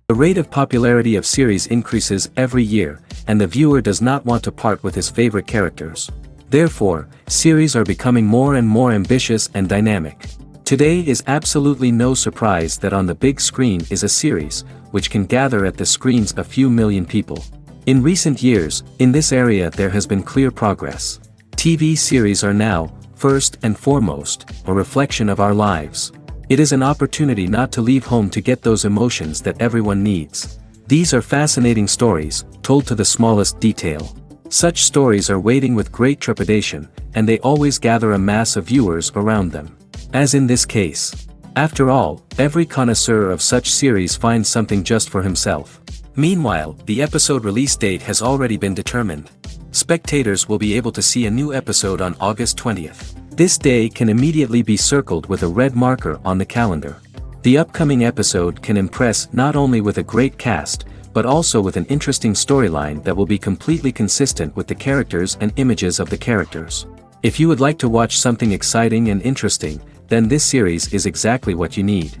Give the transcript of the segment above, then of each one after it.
The rate of popularity of series increases every year, and the viewer does not want to part with his favorite characters. Therefore, series are becoming more and more ambitious and dynamic. Today is absolutely no surprise that on the big screen is a series, which can gather at the screens a few million people. In recent years, in this area there has been clear progress. TV series are now, first and foremost, a reflection of our lives. It is an opportunity not to leave home to get those emotions that everyone needs. These are fascinating stories, told to the smallest detail. Such stories are waiting with great trepidation, and they always gather a mass of viewers around them. As in this case. After all, every connoisseur of such series finds something just for himself. Meanwhile, the episode release date has already been determined. Spectators will be able to see a new episode on August 20th. This day can immediately be circled with a red marker on the calendar. The upcoming episode can impress not only with a great cast, but also with an interesting storyline that will be completely consistent with the characters and images of the characters. If you would like to watch something exciting and interesting, then this series is exactly what you need.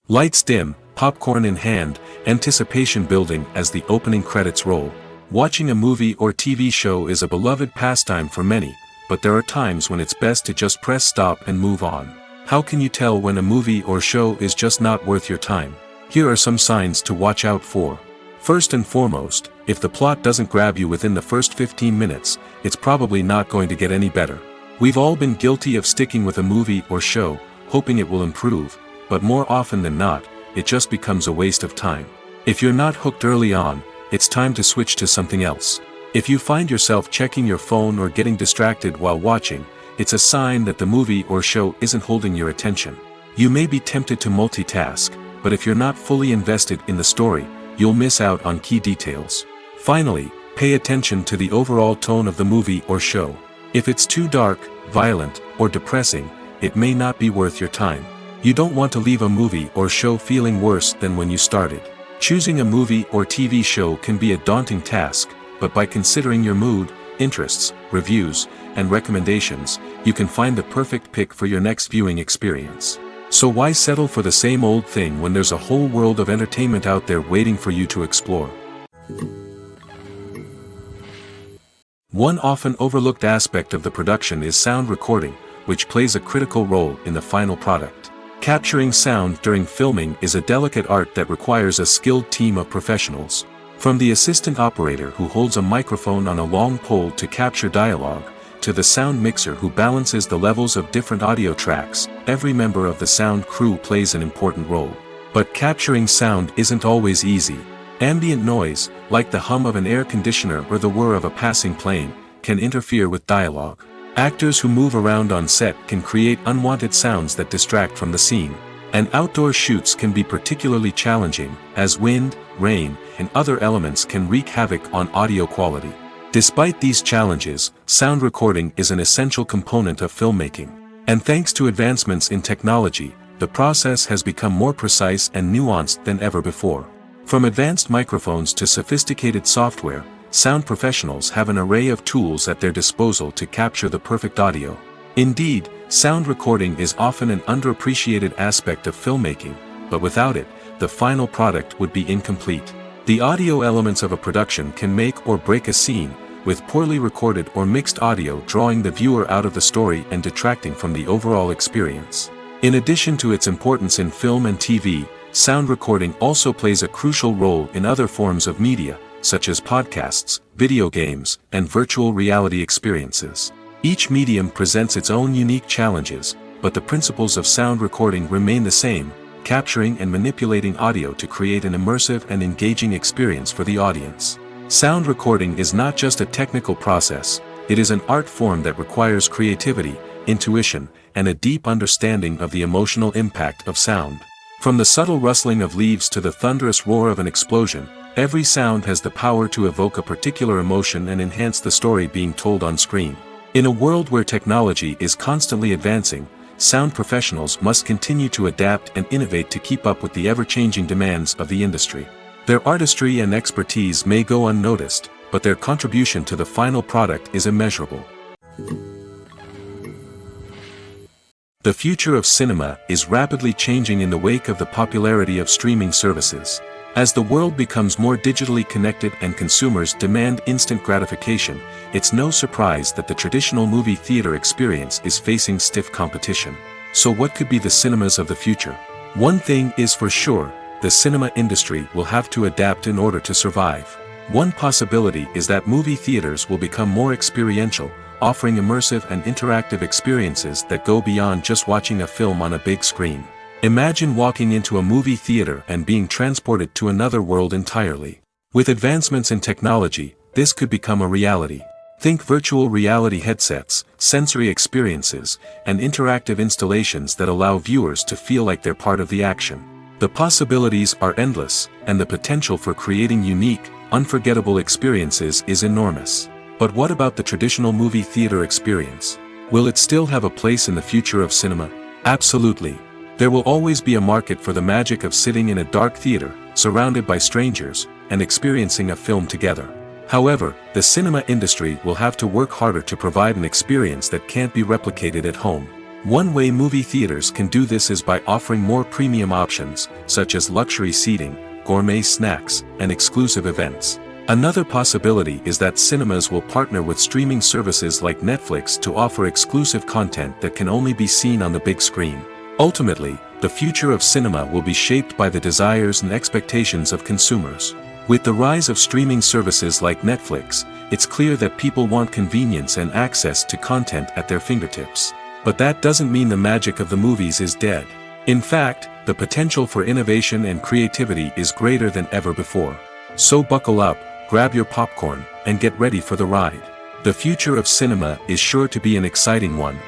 Lights dim, popcorn in hand, anticipation building as the opening credits roll. Watching a movie or TV show is a beloved pastime for many, but there are times when it's best to just press stop and move on. How can you tell when a movie or show is just not worth your time? Here are some signs to watch out for. First and foremost, if the plot doesn't grab you within the first 15 minutes, it's probably not going to get any better. We've all been guilty of sticking with a movie or show, hoping it will improve, but more often than not, it just becomes a waste of time. If you're not hooked early on, it's time to switch to something else. If you find yourself checking your phone or getting distracted while watching, it's a sign that the movie or show isn't holding your attention. You may be tempted to multitask, but if you're not fully invested in the story, you'll miss out on key details. Finally, pay attention to the overall tone of the movie or show. If it's too dark, violent, or depressing, it may not be worth your time. You don't want to leave a movie or show feeling worse than when you started. Choosing a movie or TV show can be a daunting task, but by considering your mood, interests, reviews, and recommendations, you can find the perfect pick for your next viewing experience. So why settle for the same old thing when there's a whole world of entertainment out there waiting for you to explore? One often overlooked aspect of the production is sound recording, which plays a critical role in the final product. Capturing sound during filming is a delicate art that requires a skilled team of professionals. From the assistant operator who holds a microphone on a long pole to capture dialogue, to the sound mixer who balances the levels of different audio tracks, every member of the sound crew plays an important role. But capturing sound isn't always easy. Ambient noise, like the hum of an air conditioner or the whir of a passing plane, can interfere with dialogue. Actors who move around on set can create unwanted sounds that distract from the scene. And outdoor shoots can be particularly challenging, as wind, rain, and other elements can wreak havoc on audio quality. Despite these challenges, sound recording is an essential component of filmmaking. And thanks to advancements in technology, the process has become more precise and nuanced than ever before. From advanced microphones to sophisticated software, sound professionals have an array of tools at their disposal to capture the perfect audio. Indeed, sound recording is often an underappreciated aspect of filmmaking, but without it, the final product would be incomplete. The audio elements of a production can make or break a scene, with poorly recorded or mixed audio drawing the viewer out of the story and detracting from the overall experience. In addition to its importance in film and TV, sound recording also plays a crucial role in other forms of media, such as podcasts, video games, and virtual reality experiences. Each medium presents its own unique challenges, but the principles of sound recording remain the same, capturing and manipulating audio to create an immersive and engaging experience for the audience. Sound recording is not just a technical process, it is an art form that requires creativity, intuition, and a deep understanding of the emotional impact of sound. From the subtle rustling of leaves to the thunderous roar of an explosion, every sound has the power to evoke a particular emotion and enhance the story being told on screen. In a world where technology is constantly advancing, sound professionals must continue to adapt and innovate to keep up with the ever-changing demands of the industry. Their artistry and expertise may go unnoticed, but their contribution to the final product is immeasurable. The future of cinema is rapidly changing in the wake of the popularity of streaming services. As the world becomes more digitally connected and consumers demand instant gratification, it's no surprise that the traditional movie theater experience is facing stiff competition. So what could be the cinemas of the future? One thing is for sure, the cinema industry will have to adapt in order to survive. One possibility is that movie theaters will become more experiential, offering immersive and interactive experiences that go beyond just watching a film on a big screen. Imagine walking into a movie theater and being transported to another world entirely. With advancements in technology, this could become a reality. Think virtual reality headsets, sensory experiences, and interactive installations that allow viewers to feel like they're part of the action. The possibilities are endless, and the potential for creating unique, unforgettable experiences is enormous. But what about the traditional movie theater experience? Will it still have a place in the future of cinema? Absolutely. There will always be a market for the magic of sitting in a dark theater, surrounded by strangers, and experiencing a film together. However, the cinema industry will have to work harder to provide an experience that can't be replicated at home. One way movie theaters can do this is by offering more premium options, such as luxury seating, gourmet snacks, and exclusive events. Another possibility is that cinemas will partner with streaming services like Netflix to offer exclusive content that can only be seen on the big screen. Ultimately, the future of cinema will be shaped by the desires and expectations of consumers. With the rise of streaming services like Netflix, it's clear that people want convenience and access to content at their fingertips. But that doesn't mean the magic of the movies is dead. In fact, the potential for innovation and creativity is greater than ever before. So buckle up, grab your popcorn, and get ready for the ride. The future of cinema is sure to be an exciting one.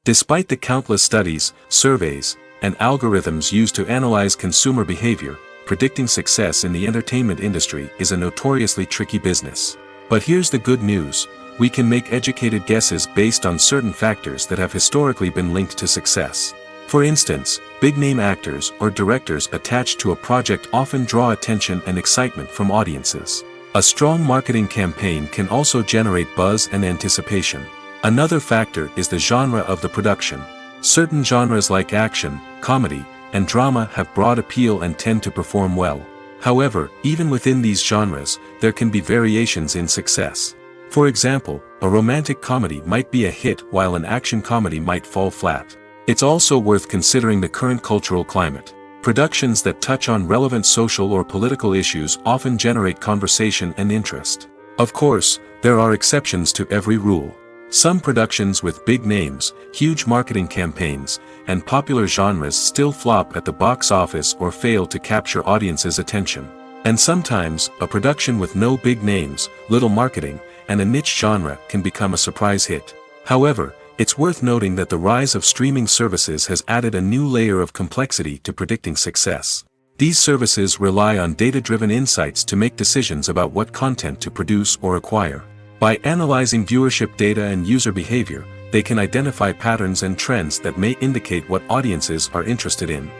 Despite the countless studies, surveys, and algorithms used to analyze consumer behavior, predicting success in the entertainment industry is a notoriously tricky business. But here's the good news: we can make educated guesses based on certain factors that have historically been linked to success. For instance, big-name actors or directors attached to a project often draw attention and excitement from audiences. A strong marketing campaign can also generate buzz and anticipation. Another factor is the genre of the production. Certain genres like action, comedy, and drama have broad appeal and tend to perform well. However, even within these genres, there can be variations in success. For example, a romantic comedy might be a hit while an action comedy might fall flat. It's also worth considering the current cultural climate. Productions that touch on relevant social or political issues often generate conversation and interest. Of course, there are exceptions to every rule. Some productions with big names, huge marketing campaigns, and popular genres still flop at the box office or fail to capture audiences' attention. And sometimes, a production with no big names, little marketing, and a niche genre can become a surprise hit. However, it's worth noting that the rise of streaming services has added a new layer of complexity to predicting success. These services rely on data-driven insights to make decisions about what content to produce or acquire. By analyzing viewership data and user behavior, they can identify patterns and trends that may indicate what audiences are interested in.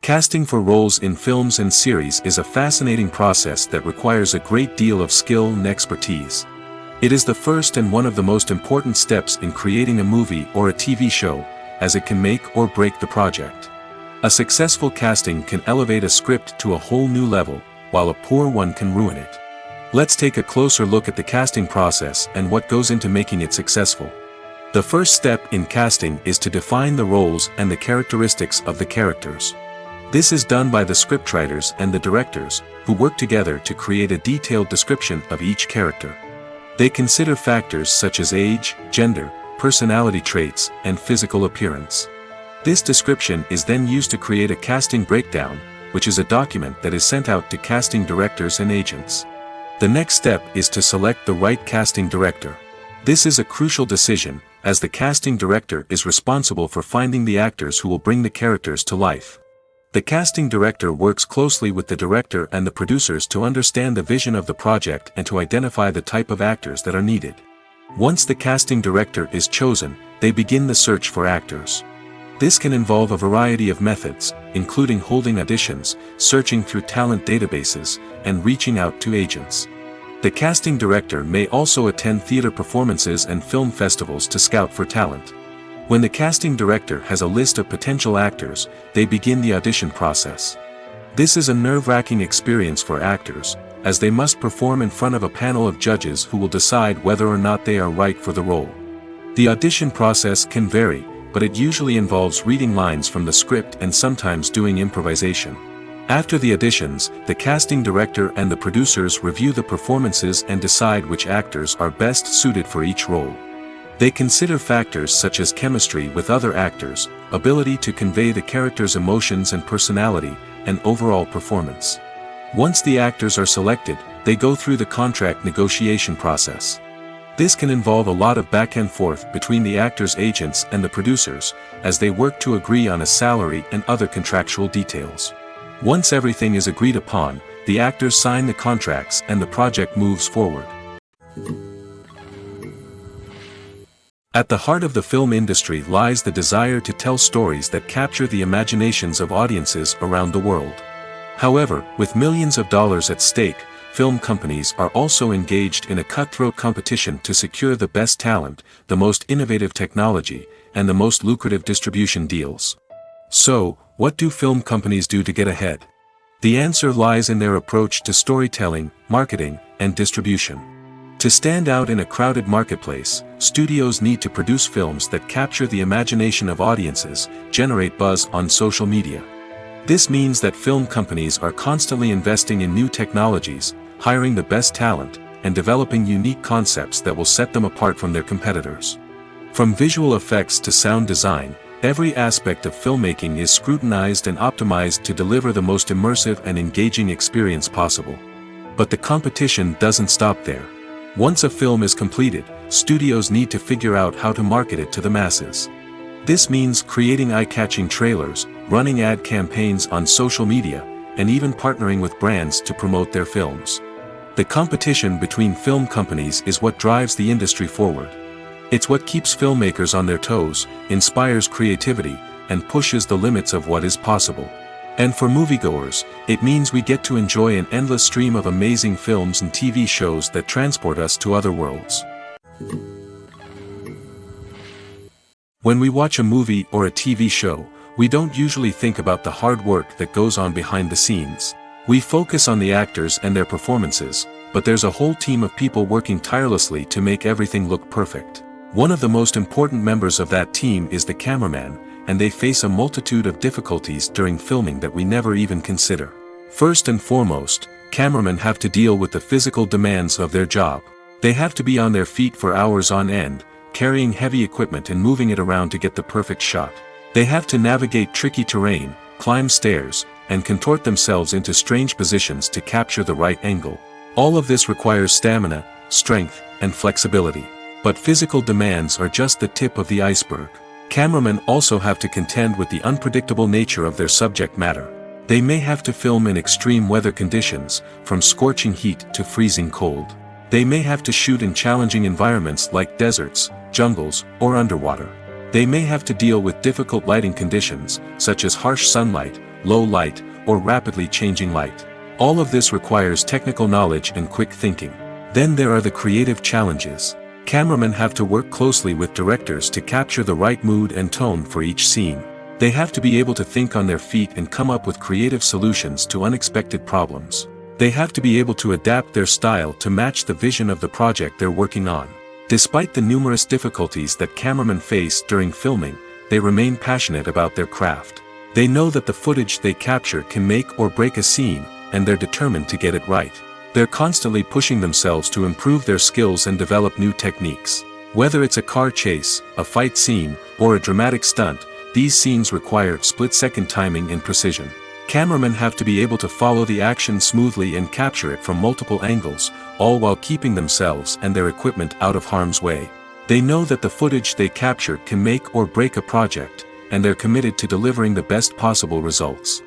Casting for roles in films and series is a fascinating process that requires a great deal of skill and expertise. It is the first and one of the most important steps in creating a movie or a TV show, as it can make or break the project. A successful casting can elevate a script to a whole new level, while a poor one can ruin it. Let's take a closer look at the casting process and what goes into making it successful. The first step in casting is to define the roles and the characteristics of the characters. This is done by the scriptwriters and the directors, who work together to create a detailed description of each character. They consider factors such as age, gender, personality traits, and physical appearance. This description is then used to create a casting breakdown, which is a document that is sent out to casting directors and agents. The next step is to select the right casting director. This is a crucial decision, as the casting director is responsible for finding the actors who will bring the characters to life. The casting director works closely with the director and the producers to understand the vision of the project and to identify the type of actors that are needed. Once the casting director is chosen, they begin the search for actors. This can involve a variety of methods, including holding auditions, searching through talent databases, and reaching out to agents. The casting director may also attend theater performances and film festivals to scout for talent. When the casting director has a list of potential actors, they begin the audition process. This is a nerve-wracking experience for actors, as they must perform in front of a panel of judges who will decide whether or not they are right for the role. The audition process can vary, but it usually involves reading lines from the script and sometimes doing improvisation. After the auditions, the casting director and the producers review the performances and decide which actors are best suited for each role. They consider factors such as chemistry with other actors, ability to convey the character's emotions and personality, and overall performance. Once the actors are selected, they go through the contract negotiation process. This can involve a lot of back and forth between the actors' agents and the producers, as they work to agree on a salary and other contractual details. Once everything is agreed upon, the actors sign the contracts and the project moves forward. At the heart of the film industry lies the desire to tell stories that capture the imaginations of audiences around the world. However, with millions of dollars at stake, film companies are also engaged in a cutthroat competition to secure the best talent, the most innovative technology, and the most lucrative distribution deals. So, what do film companies do to get ahead? The answer lies in their approach to storytelling, marketing, and distribution. To stand out in a crowded marketplace, studios need to produce films that capture the imagination of audiences, generate buzz on social media. This means that film companies are constantly investing in new technologies, hiring the best talent, and developing unique concepts that will set them apart from their competitors. From visual effects to sound design, every aspect of filmmaking is scrutinized and optimized to deliver the most immersive and engaging experience possible. But the competition doesn't stop there. Once a film is completed, studios need to figure out how to market it to the masses. This means creating eye-catching trailers, running ad campaigns on social media, and even partnering with brands to promote their films. The competition between film companies is what drives the industry forward. It's what keeps filmmakers on their toes, inspires creativity, and pushes the limits of what is possible. And for moviegoers, it means we get to enjoy an endless stream of amazing films and TV shows that transport us to other worlds. When we watch a movie or a TV show, we don't usually think about the hard work that goes on behind the scenes. We focus on the actors and their performances, but there's a whole team of people working tirelessly to make everything look perfect. One of the most important members of that team is the cameraman, and they face a multitude of difficulties during filming that we never even consider. First and foremost, cameramen have to deal with the physical demands of their job. They have to be on their feet for hours on end, carrying heavy equipment and moving it around to get the perfect shot. They have to navigate tricky terrain, climb stairs, and contort themselves into strange positions to capture the right angle. All of this requires stamina, strength, and flexibility. But physical demands are just the tip of the iceberg. Cameramen also have to contend with the unpredictable nature of their subject matter. They may have to film in extreme weather conditions, from scorching heat to freezing cold. They may have to shoot in challenging environments like deserts, jungles, or underwater. They may have to deal with difficult lighting conditions, such as harsh sunlight, low light, or rapidly changing light. All of this requires technical knowledge and quick thinking. Then there are the creative challenges. Cameramen have to work closely with directors to capture the right mood and tone for each scene. They have to be able to think on their feet and come up with creative solutions to unexpected problems. They have to be able to adapt their style to match the vision of the project they're working on. Despite the numerous difficulties that cameramen face during filming, they remain passionate about their craft. They know that the footage they capture can make or break a scene, and they're determined to get it right. They're constantly pushing themselves to improve their skills and develop new techniques. Whether it's a car chase, a fight scene, or a dramatic stunt, these scenes require split-second timing and precision. Cameramen have to be able to follow the action smoothly and capture it from multiple angles, all while keeping themselves and their equipment out of harm's way. They know that the footage they capture can make or break a project, and they're committed to delivering the best possible results.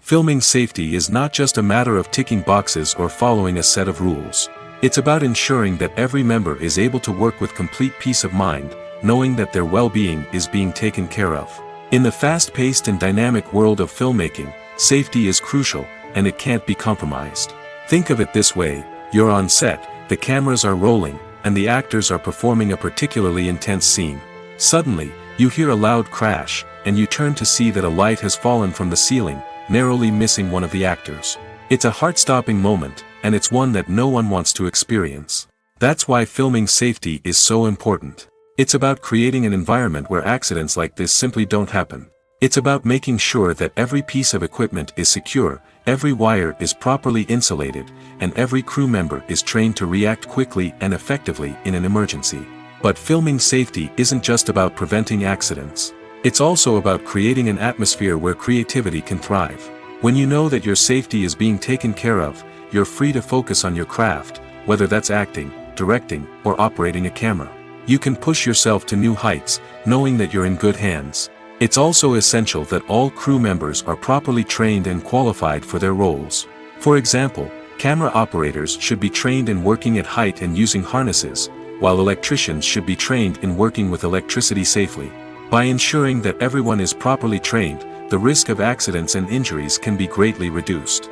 Filming safety is not just a matter of ticking boxes or following a set of rules. It's about ensuring that every member is able to work with complete peace of mind, knowing that their well-being is being taken care of. In the fast-paced and dynamic world of filmmaking, safety is crucial, and it can't be compromised. Think of it this way, you're on set, the cameras are rolling, and the actors are performing a particularly intense scene. Suddenly, you hear a loud crash, and you turn to see that a light has fallen from the ceiling, narrowly missing one of the actors. It's a heart-stopping moment, and it's one that no one wants to experience. That's why filming safety is so important. It's about creating an environment where accidents like this simply don't happen. It's about making sure that every piece of equipment is secure, every wire is properly insulated, and every crew member is trained to react quickly and effectively in an emergency. But filming safety isn't just about preventing accidents. It's also about creating an atmosphere where creativity can thrive. When you know that your safety is being taken care of, you're free to focus on your craft, whether that's acting, directing, or operating a camera. You can push yourself to new heights, knowing that you're in good hands. It's also essential that all crew members are properly trained and qualified for their roles. For example, camera operators should be trained in working at height and using harnesses, while electricians should be trained in working with electricity safely. By ensuring that everyone is properly trained, the risk of accidents and injuries can be greatly reduced.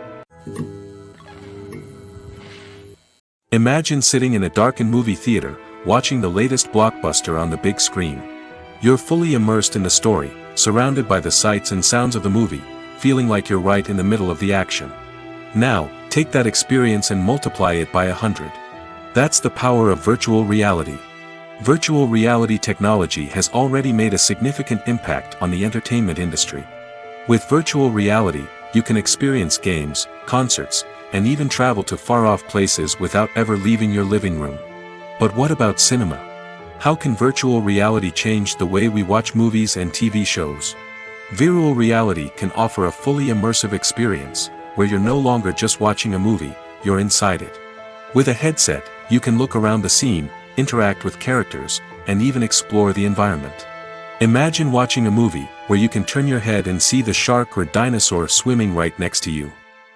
Imagine sitting in a darkened movie theater, watching the latest blockbuster on the big screen. You're fully immersed in the story, surrounded by the sights and sounds of the movie, feeling like you're right in the middle of the action. Now, take that experience and multiply it by 100. That's the power of virtual reality. Virtual reality technology has already made a significant impact on the entertainment industry. With virtual reality, you can experience games, concerts, and even travel to far-off places without ever leaving your living room. But what about cinema? How can virtual reality change the way we watch movies and TV shows? Virtual reality can offer a fully immersive experience, where you're no longer just watching a movie, you're inside it. With a headset, you can look around the scene, interact with characters, and even explore the environment. Imagine watching a movie, where you can turn your head and see the shark or dinosaur swimming right next to you.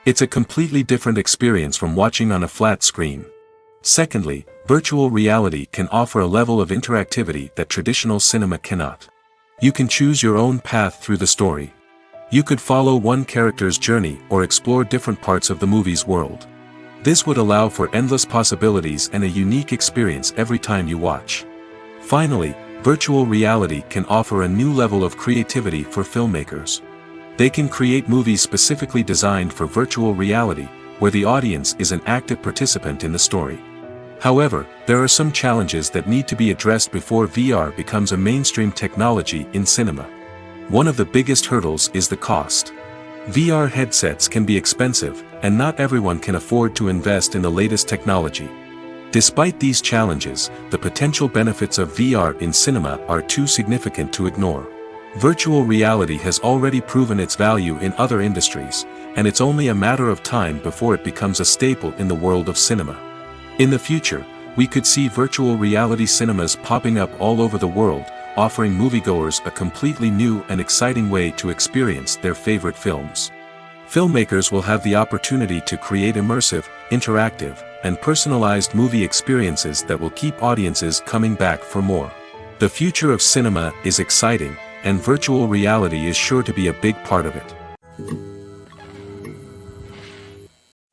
It's a completely different experience from watching on a flat screen. Secondly, virtual reality can offer a level of interactivity that traditional cinema cannot. You can choose your own path through the story. You could follow one character's journey or explore different parts of the movie's world. This would allow for endless possibilities and a unique experience every time you watch. Finally, virtual reality can offer a new level of creativity for filmmakers. They can create movies specifically designed for virtual reality, where the audience is an active participant in the story. However, there are some challenges that need to be addressed before VR becomes a mainstream technology in cinema. One of the biggest hurdles is the cost. VR headsets can be expensive, and not everyone can afford to invest in the latest technology. Despite these challenges, the potential benefits of VR in cinema are too significant to ignore. Virtual reality has already proven its value in other industries, and it's only a matter of time before it becomes a staple in the world of cinema. In the future, we could see virtual reality cinemas popping up all over the world, offering moviegoers a completely new and exciting way to experience their favorite films. Filmmakers will have the opportunity to create immersive, interactive, and personalized movie experiences that will keep audiences coming back for more. The future of cinema is exciting, and virtual reality is sure to be a big part of it.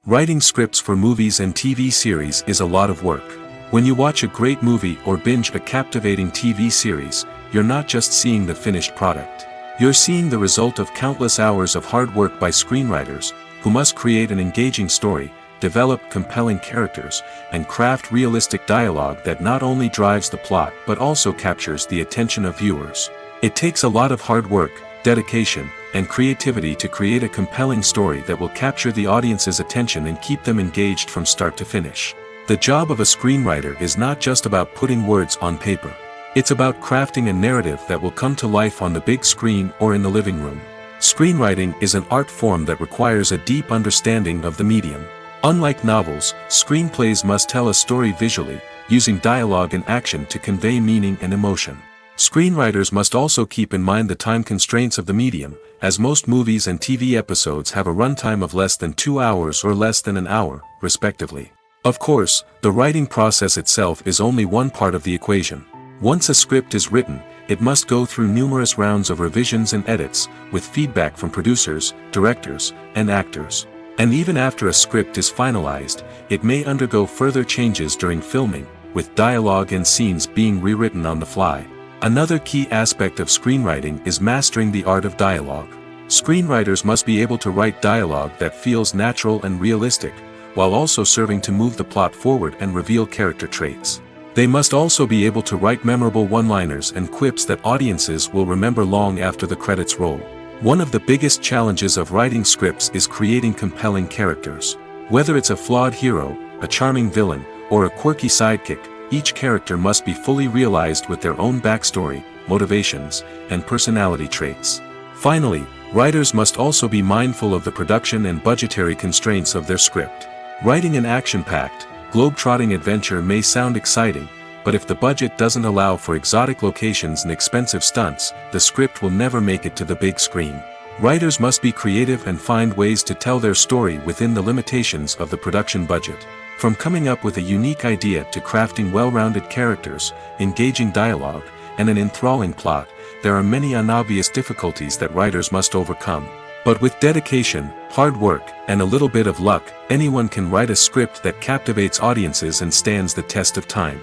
Writing scripts for movies and TV series is a lot of work. When you watch a great movie or binge a captivating TV series, you're not just seeing the finished product. You're seeing the result of countless hours of hard work by screenwriters, who must create an engaging story, develop compelling characters, and craft realistic dialogue that not only drives the plot but also captures the attention of viewers. It takes a lot of hard work, dedication, and creativity to create a compelling story that will capture the audience's attention and keep them engaged from start to finish. The job of a screenwriter is not just about putting words on paper. It's about crafting a narrative that will come to life on the big screen or in the living room. Screenwriting is an art form that requires a deep understanding of the medium. Unlike novels, screenplays must tell a story visually, using dialogue and action to convey meaning and emotion. Screenwriters must also keep in mind the time constraints of the medium, as most movies and TV episodes have a runtime of less than 2 hours or less than an hour, respectively. Of course, the writing process itself is only one part of the equation. Once a script is written, it must go through numerous rounds of revisions and edits, with feedback from producers, directors, and actors. And even after a script is finalized, it may undergo further changes during filming, with dialogue and scenes being rewritten on the fly. Another key aspect of screenwriting is mastering the art of dialogue. Screenwriters must be able to write dialogue that feels natural and realistic, while also serving to move the plot forward and reveal character traits. They must also be able to write memorable one-liners and quips that audiences will remember long after the credits roll. One of the biggest challenges of writing scripts is creating compelling characters. Whether it's a flawed hero, a charming villain, or a quirky sidekick, each character must be fully realized with their own backstory, motivations, and personality traits. Finally, writers must also be mindful of the production and budgetary constraints of their script. Writing an action-packed, globe-trotting adventure may sound exciting, but if the budget doesn't allow for exotic locations and expensive stunts, the script will never make it to the big screen. Writers must be creative and find ways to tell their story within the limitations of the production budget. From coming up with a unique idea to crafting well-rounded characters, engaging dialogue, and an enthralling plot, there are many unobvious difficulties that writers must overcome. But with dedication, hard work, and a little bit of luck, anyone can write a script that captivates audiences and stands the test of time.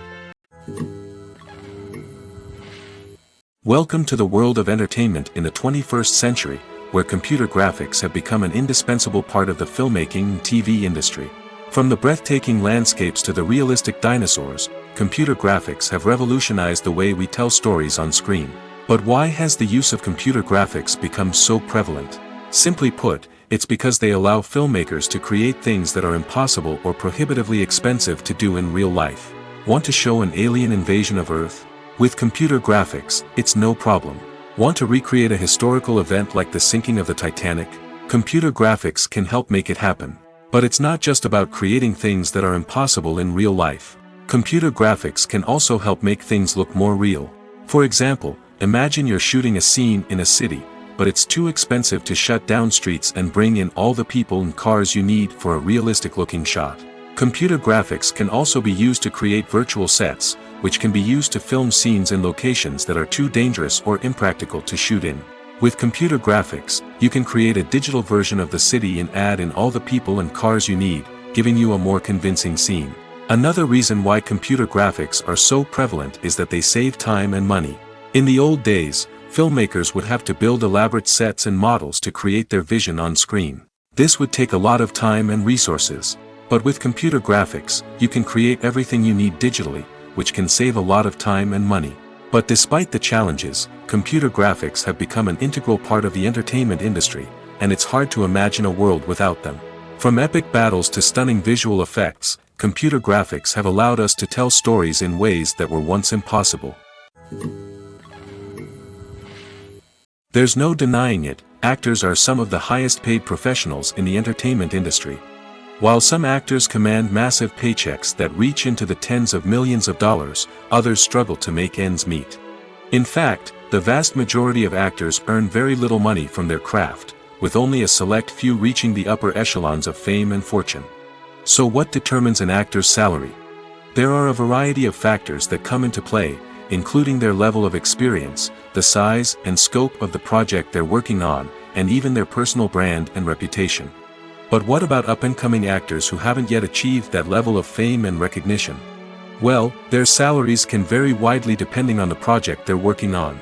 Welcome to the world of entertainment in the 21st century, where computer graphics have become an indispensable part of the filmmaking and TV industry. From the breathtaking landscapes to the realistic dinosaurs, computer graphics have revolutionized the way we tell stories on screen. But why has the use of computer graphics become so prevalent? Simply put, it's because they allow filmmakers to create things that are impossible or prohibitively expensive to do in real life. Want to show an alien invasion of Earth? With computer graphics, it's no problem. Want to recreate a historical event like the sinking of the Titanic? Computer graphics can help make it happen. But it's not just about creating things that are impossible in real life. Computer graphics can also help make things look more real. For example, imagine you're shooting a scene in a city, but it's too expensive to shut down streets and bring in all the people and cars you need for a realistic-looking shot. Computer graphics can also be used to create virtual sets, which can be used to film scenes in locations that are too dangerous or impractical to shoot in. With computer graphics, you can create a digital version of the city and add in all the people and cars you need, giving you a more convincing scene. Another reason why computer graphics are so prevalent is that they save time and money. In the old days, filmmakers would have to build elaborate sets and models to create their vision on screen. This would take a lot of time and resources. But with computer graphics, you can create everything you need digitally, which can save a lot of time and money. But despite the challenges, computer graphics have become an integral part of the entertainment industry, and it's hard to imagine a world without them. From epic battles to stunning visual effects, computer graphics have allowed us to tell stories in ways that were once impossible. There's no denying it, actors are some of the highest paid professionals in the entertainment industry. While some actors command massive paychecks that reach into the tens of millions of dollars, others struggle to make ends meet. In fact, the vast majority of actors earn very little money from their craft, with only a select few reaching the upper echelons of fame and fortune. So what determines an actor's salary? There are a variety of factors that come into play, including their level of experience, the size and scope of the project they're working on, and even their personal brand and reputation. But what about up-and-coming actors who haven't yet achieved that level of fame and recognition? Well, their salaries can vary widely depending on the project they're working on.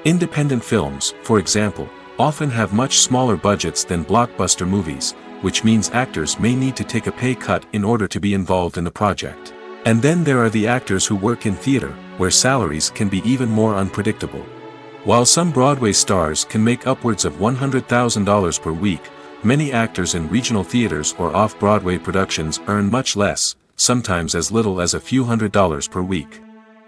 Independent films, for example, often have much smaller budgets than blockbuster movies, which means actors may need to take a pay cut in order to be involved in the project. And then there are the actors who work in theater, where salaries can be even more unpredictable. While some Broadway stars can make upwards of $100,000 per week, many actors in regional theaters or off-Broadway productions earn much less, sometimes as little as a few $100s per week.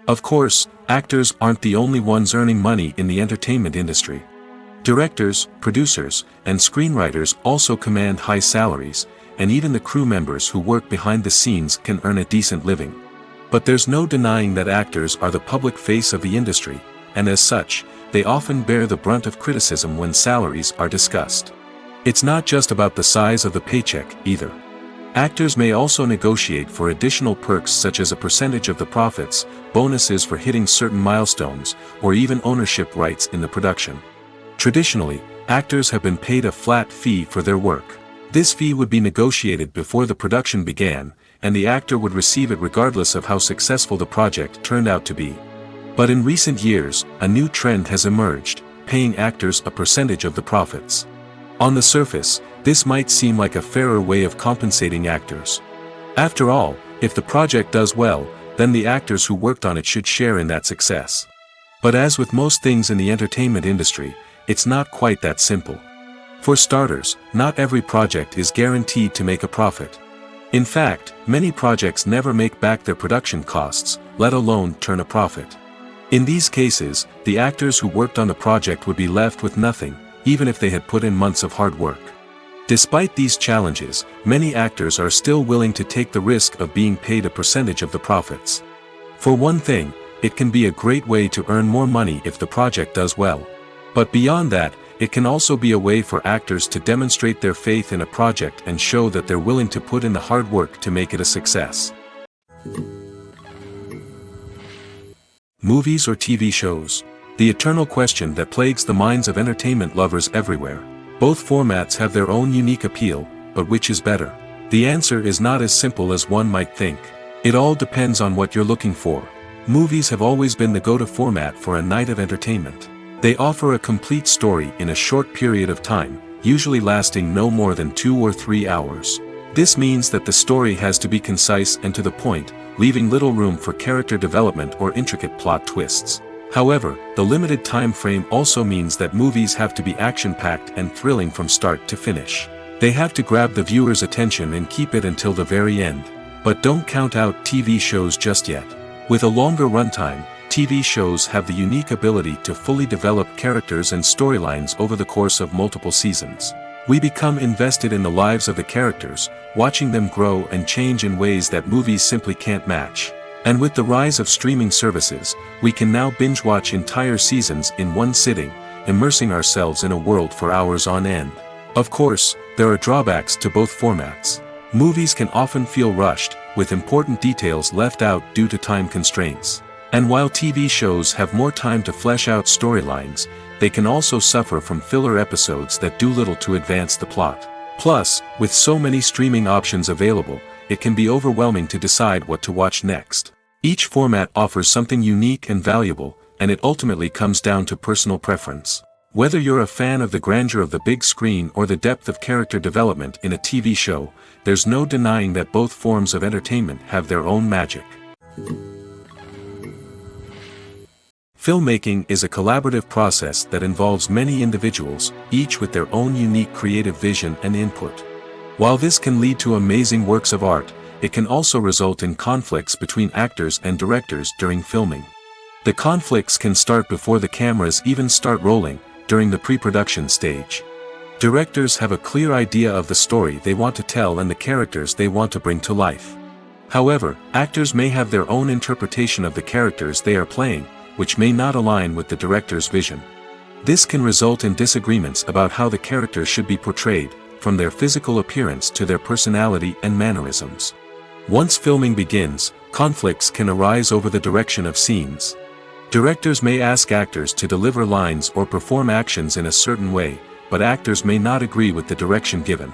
Of course, actors aren't the only ones earning money in the entertainment industry. Directors, producers, and screenwriters also command high salaries, and even the crew members who work behind the scenes can earn a decent living. But there's no denying that actors are the public face of the industry, and as such, they often bear the brunt of criticism when salaries are discussed. It's not just about the size of the paycheck, either. Actors may also negotiate for additional perks such as a percentage of the profits, bonuses for hitting certain milestones, or even ownership rights in the production. Traditionally, actors have been paid a flat fee for their work. This fee would be negotiated before the production began, and the actor would receive it regardless of how successful the project turned out to be. But in recent years, a new trend has emerged, paying actors a percentage of the profits. On the surface, this might seem like a fairer way of compensating actors. After all, if the project does well, then the actors who worked on it should share in that success. But as with most things in the entertainment industry, it's not quite that simple. For starters, not every project is guaranteed to make a profit. In fact, many projects never make back their production costs, let alone turn a profit. In these cases, the actors who worked on the project would be left with nothing, even if they had put in months of hard work. Despite these challenges, many actors are still willing to take the risk of being paid a percentage of the profits. For one thing, it can be a great way to earn more money if the project does well. But beyond that, it can also be a way for actors to demonstrate their faith in a project and show that they're willing to put in the hard work to make it a success. Movies or TV shows? The eternal question that plagues the minds of entertainment lovers everywhere. Both formats have their own unique appeal, but which is better? The answer is not as simple as one might think. It all depends on what you're looking for. Movies have always been the go-to format for a night of entertainment. They offer a complete story in a short period of time, usually lasting no more than 2 or 3 hours. This means that the story has to be concise and to the point, leaving little room for character development or intricate plot twists. However, the limited time frame also means that movies have to be action-packed and thrilling from start to finish. They have to grab the viewer's attention and keep it until the very end. But don't count out TV shows just yet. With a longer runtime, TV shows have the unique ability to fully develop characters and storylines over the course of multiple seasons. We become invested in the lives of the characters, watching them grow and change in ways that movies simply can't match. And with the rise of streaming services, we can now binge-watch entire seasons in one sitting, immersing ourselves in a world for hours on end. Of course, there are drawbacks to both formats. Movies can often feel rushed, with important details left out due to time constraints. And while TV shows have more time to flesh out storylines, they can also suffer from filler episodes that do little to advance the plot. Plus, with so many streaming options available, it can be overwhelming to decide what to watch next. Each format offers something unique and valuable, and it ultimately comes down to personal preference. Whether you're a fan of the grandeur of the big screen or the depth of character development in a TV show, there's no denying that both forms of entertainment have their own magic. Filmmaking is a collaborative process that involves many individuals, each with their own unique creative vision and input. While this can lead to amazing works of art, it can also result in conflicts between actors and directors during filming. The conflicts can start before the cameras even start rolling, during the pre-production stage. Directors have a clear idea of the story they want to tell and the characters they want to bring to life. However, actors may have their own interpretation of the characters they are playing, which may not align with the director's vision. This can result in disagreements about how the characters should be portrayed, from their physical appearance to their personality and mannerisms. Once filming begins, conflicts can arise over the direction of scenes. Directors may ask actors to deliver lines or perform actions in a certain way, but actors may not agree with the direction given.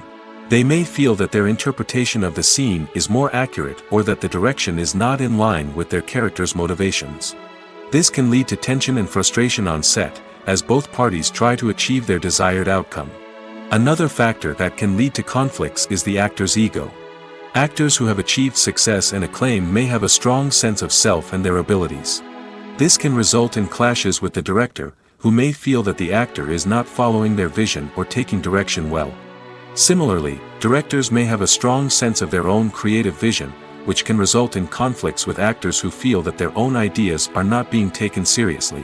They may feel that their interpretation of the scene is more accurate or that the direction is not in line with their character's motivations. This can lead to tension and frustration on set, as both parties try to achieve their desired outcome. Another factor that can lead to conflicts is the actor's ego. Actors who have achieved success and acclaim may have a strong sense of self and their abilities. This can result in clashes with the director, who may feel that the actor is not following their vision or taking direction well. Similarly, directors may have a strong sense of their own creative vision, which can result in conflicts with actors who feel that their own ideas are not being taken seriously.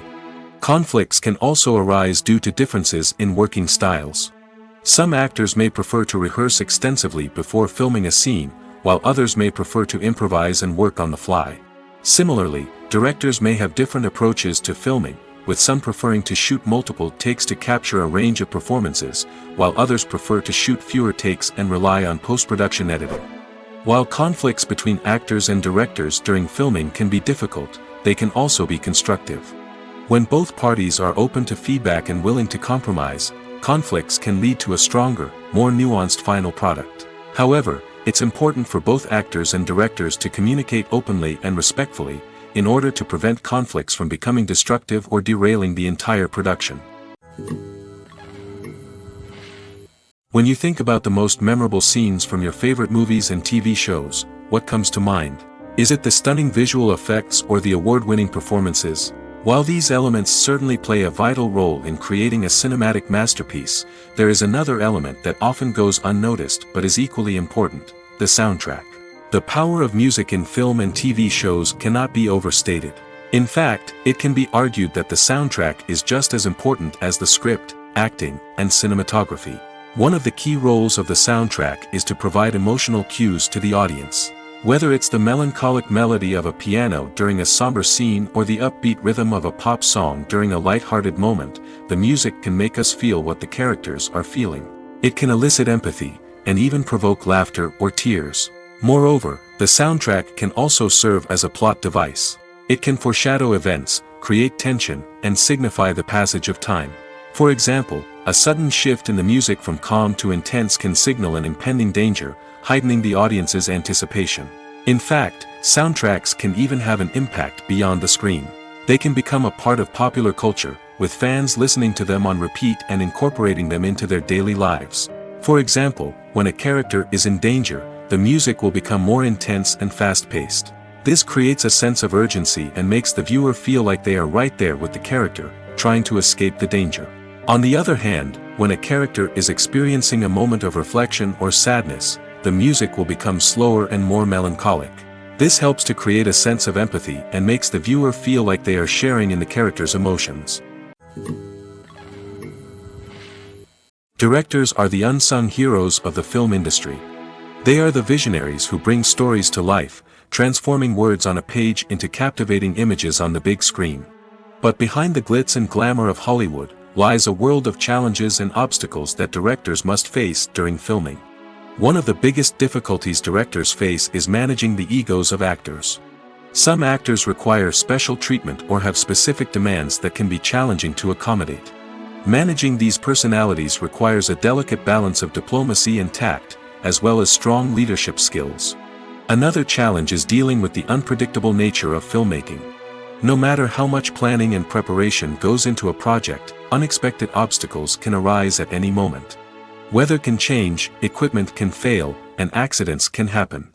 Conflicts can also arise due to differences in working styles. Some actors may prefer to rehearse extensively before filming a scene, while others may prefer to improvise and work on the fly. Similarly, directors may have different approaches to filming, with some preferring to shoot multiple takes to capture a range of performances, while others prefer to shoot fewer takes and rely on post-production editing. While conflicts between actors and directors during filming can be difficult, they can also be constructive. When both parties are open to feedback and willing to compromise, conflicts can lead to a stronger, more nuanced final product. However, it's important for both actors and directors to communicate openly and respectfully, in order to prevent conflicts from becoming destructive or derailing the entire production. When you think about the most memorable scenes from your favorite movies and TV shows, what comes to mind? Is it the stunning visual effects or the award-winning performances? While these elements certainly play a vital role in creating a cinematic masterpiece, there is another element that often goes unnoticed but is equally important: the soundtrack. The power of music in film and TV shows cannot be overstated. In fact, it can be argued that the soundtrack is just as important as the script, acting, and cinematography. One of the key roles of the soundtrack is to provide emotional cues to the audience. Whether it's the melancholic melody of a piano during a somber scene or the upbeat rhythm of a pop song during a light-hearted moment, the music can make us feel what the characters are feeling. It can elicit empathy, and even provoke laughter or tears. Moreover, the soundtrack can also serve as a plot device. It can foreshadow events, create tension, and signify the passage of time. For example, a sudden shift in the music from calm to intense can signal an impending danger, heightening the audience's anticipation. In fact, soundtracks can even have an impact beyond the screen. They can become a part of popular culture, with fans listening to them on repeat and incorporating them into their daily lives. For example, when a character is in danger, the music will become more intense and fast-paced. This creates a sense of urgency and makes the viewer feel like they are right there with the character, trying to escape the danger. On the other hand, when a character is experiencing a moment of reflection or sadness, the music will become slower and more melancholic. This helps to create a sense of empathy and makes the viewer feel like they are sharing in the character's emotions. Directors are the unsung heroes of the film industry. They are the visionaries who bring stories to life, transforming words on a page into captivating images on the big screen. But behind the glitz and glamour of Hollywood, lies a world of challenges and obstacles that directors must face during filming. One of the biggest difficulties directors face is managing the egos of actors. Some actors require special treatment or have specific demands that can be challenging to accommodate. Managing these personalities requires a delicate balance of diplomacy and tact, as well as strong leadership skills. Another challenge is dealing with the unpredictable nature of filmmaking. No matter how much planning and preparation goes into a project, unexpected obstacles can arise at any moment. Weather can change, equipment can fail, and accidents can happen.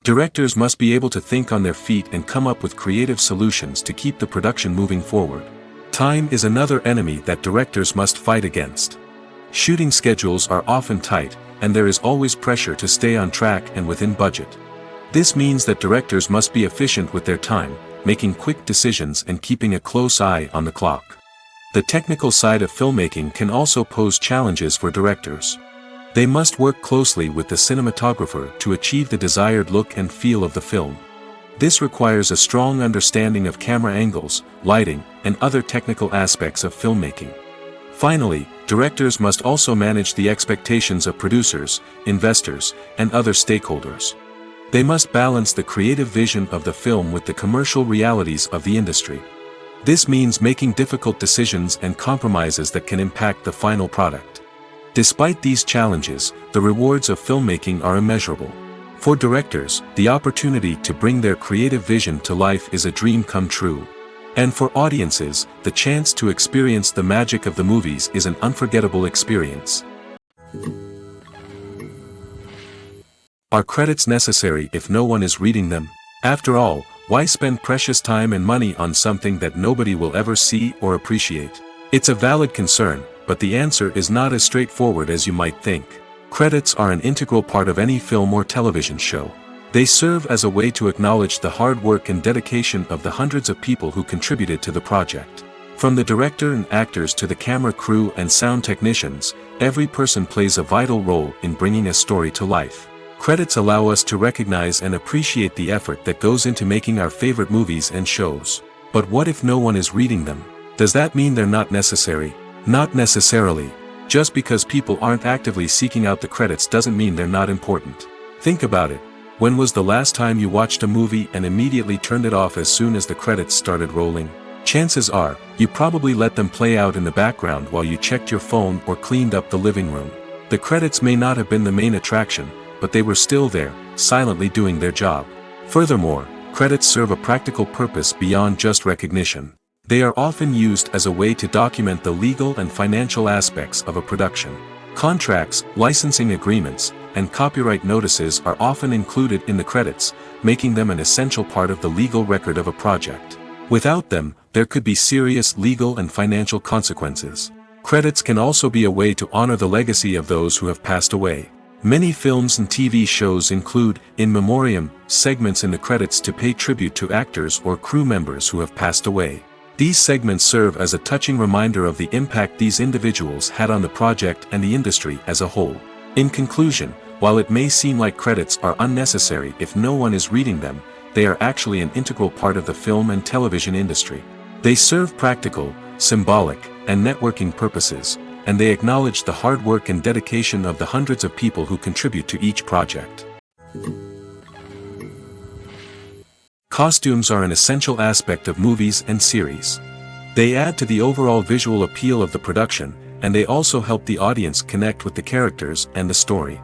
Directors must be able to think on their feet and come up with creative solutions to keep the production moving forward. Time is another enemy that directors must fight against. Shooting schedules are often tight, and there is always pressure to stay on track and within budget. This means that directors must be efficient with their time, making quick decisions and keeping a close eye on the clock. The technical side of filmmaking can also pose challenges for directors. They must work closely with the cinematographer to achieve the desired look and feel of the film. This requires a strong understanding of camera angles, lighting, and other technical aspects of filmmaking. Finally, directors must also manage the expectations of producers, investors, and other stakeholders. They must balance the creative vision of the film with the commercial realities of the industry. This means making difficult decisions and compromises that can impact the final product. Despite these challenges, the rewards of filmmaking are immeasurable. For directors, the opportunity to bring their creative vision to life is a dream come true. And for audiences, the chance to experience the magic of the movies is an unforgettable experience. Are credits necessary if no one is reading them? After all, why spend precious time and money on something that nobody will ever see or appreciate? It's a valid concern, but the answer is not as straightforward as you might think. Credits are an integral part of any film or television show. They serve as a way to acknowledge the hard work and dedication of the hundreds of people who contributed to the project. From the director and actors to the camera crew and sound technicians, every person plays a vital role in bringing a story to life. Credits allow us to recognize and appreciate the effort that goes into making our favorite movies and shows. But what if no one is reading them? Does that mean they're not necessary? Not necessarily. Just because people aren't actively seeking out the credits doesn't mean they're not important. Think about it. When was the last time you watched a movie and immediately turned it off as soon as the credits started rolling? Chances are, you probably let them play out in the background while you checked your phone or cleaned up the living room. The credits may not have been the main attraction, but they were still there, silently doing their job. Furthermore, credits serve a practical purpose beyond just recognition. They are often used as a way to document the legal and financial aspects of a production. Contracts, licensing agreements, and copyright notices are often included in the credits, making them an essential part of the legal record of a project. Without them, there could be serious legal and financial consequences. Credits can also be a way to honor the legacy of those who have passed away. Many films and TV shows include, in memoriam, segments in the credits to pay tribute to actors or crew members who have passed away. These segments serve as a touching reminder of the impact these individuals had on the project and the industry as a whole. In conclusion, while it may seem like credits are unnecessary if no one is reading them, they are actually an integral part of the film and television industry. They serve practical, symbolic, and networking purposes, and they acknowledge the hard work and dedication of the hundreds of people who contribute to each project. Costumes are an essential aspect of movies and series. They add to the overall visual appeal of the production, and they also help the audience connect with the characters and the story.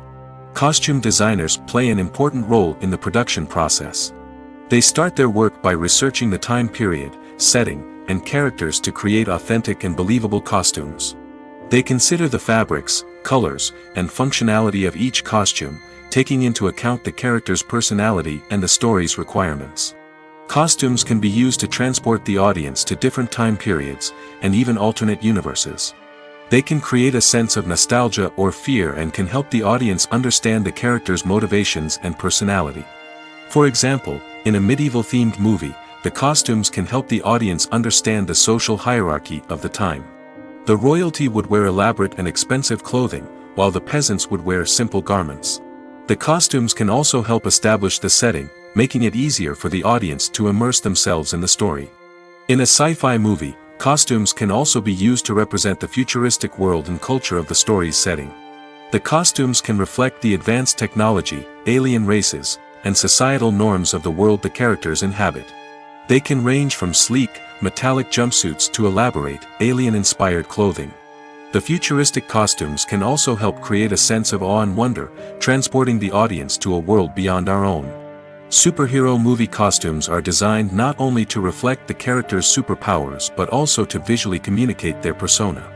Costume designers play an important role in the production process. They start their work by researching the time period, setting, and characters to create authentic and believable costumes. They consider the fabrics, colors, and functionality of each costume, taking into account the character's personality and the story's requirements. Costumes can be used to transport the audience to different time periods, and even alternate universes. They can create a sense of nostalgia or fear and can help the audience understand the character's motivations and personality. For example, in a medieval-themed movie, the costumes can help the audience understand the social hierarchy of the time. The royalty would wear elaborate and expensive clothing, while the peasants would wear simple garments. The costumes can also help establish the setting, making it easier for the audience to immerse themselves in the story. In a sci-fi movie, costumes can also be used to represent the futuristic world and culture of the story's setting. The costumes can reflect the advanced technology, alien races, and societal norms of the world the characters inhabit. They can range from sleek, metallic jumpsuits to elaborate, alien-inspired clothing. The futuristic costumes can also help create a sense of awe and wonder, transporting the audience to a world beyond our own. Superhero movie costumes are designed not only to reflect the character's superpowers but also to visually communicate their persona.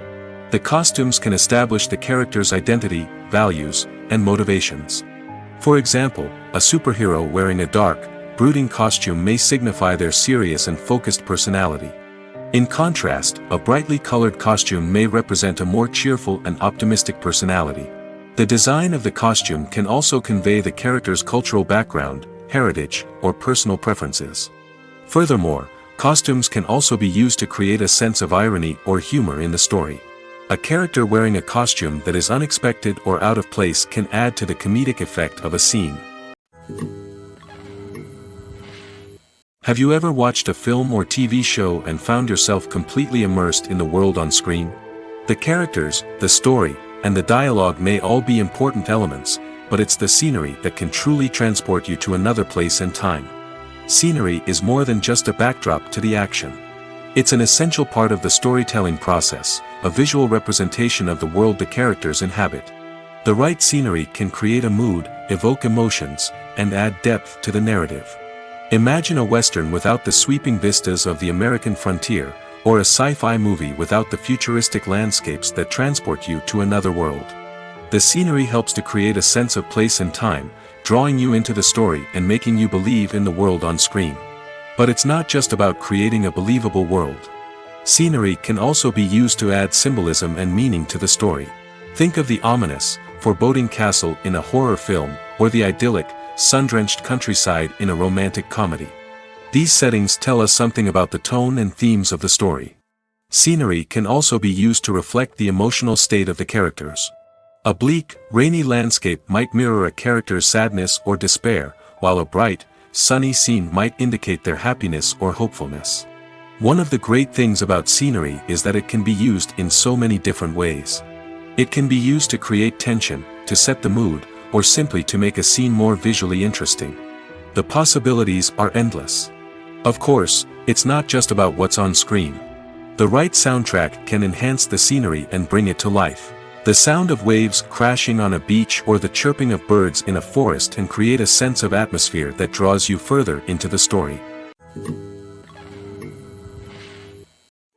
The costumes can establish the character's identity, values, and motivations. For example, a superhero wearing a dark, brooding costume may signify their serious and focused personality. In contrast, a brightly colored costume may represent a more cheerful and optimistic personality. The design of the costume can also convey the character's cultural background, heritage, or personal preferences. Furthermore, costumes can also be used to create a sense of irony or humor in the story. A character wearing a costume that is unexpected or out of place can add to the comedic effect of a scene. Have you ever watched a film or TV show and found yourself completely immersed in the world on screen? The characters, the story, and the dialogue may all be important elements, but it's the scenery that can truly transport you to another place and time. Scenery is more than just a backdrop to the action. It's an essential part of the storytelling process, a visual representation of the world the characters inhabit. The right scenery can create a mood, evoke emotions, and add depth to the narrative. Imagine a Western without the sweeping vistas of the American frontier, or a sci-fi movie without the futuristic landscapes that transport you to another world. The scenery helps to create a sense of place and time, drawing you into the story and making you believe in the world on screen. But it's not just about creating a believable world. Scenery can also be used to add symbolism and meaning to the story. Think of the ominous, foreboding castle in a horror film, or the idyllic, sun-drenched countryside in a romantic comedy. These settings tell us something about the tone and themes of the story. Scenery can also be used to reflect the emotional state of the characters. A bleak, rainy landscape might mirror a character's sadness or despair, while a bright, sunny scene might indicate their happiness or hopefulness. One of the great things about scenery is that it can be used in so many different ways. It can be used to create tension, to set the mood, or simply to make a scene more visually interesting. The possibilities are endless. Of course, It's not just about what's on screen. The right soundtrack can enhance the scenery and bring it to life. The sound of waves crashing on a beach or the chirping of birds in a forest can create a sense of atmosphere that draws you further into the story.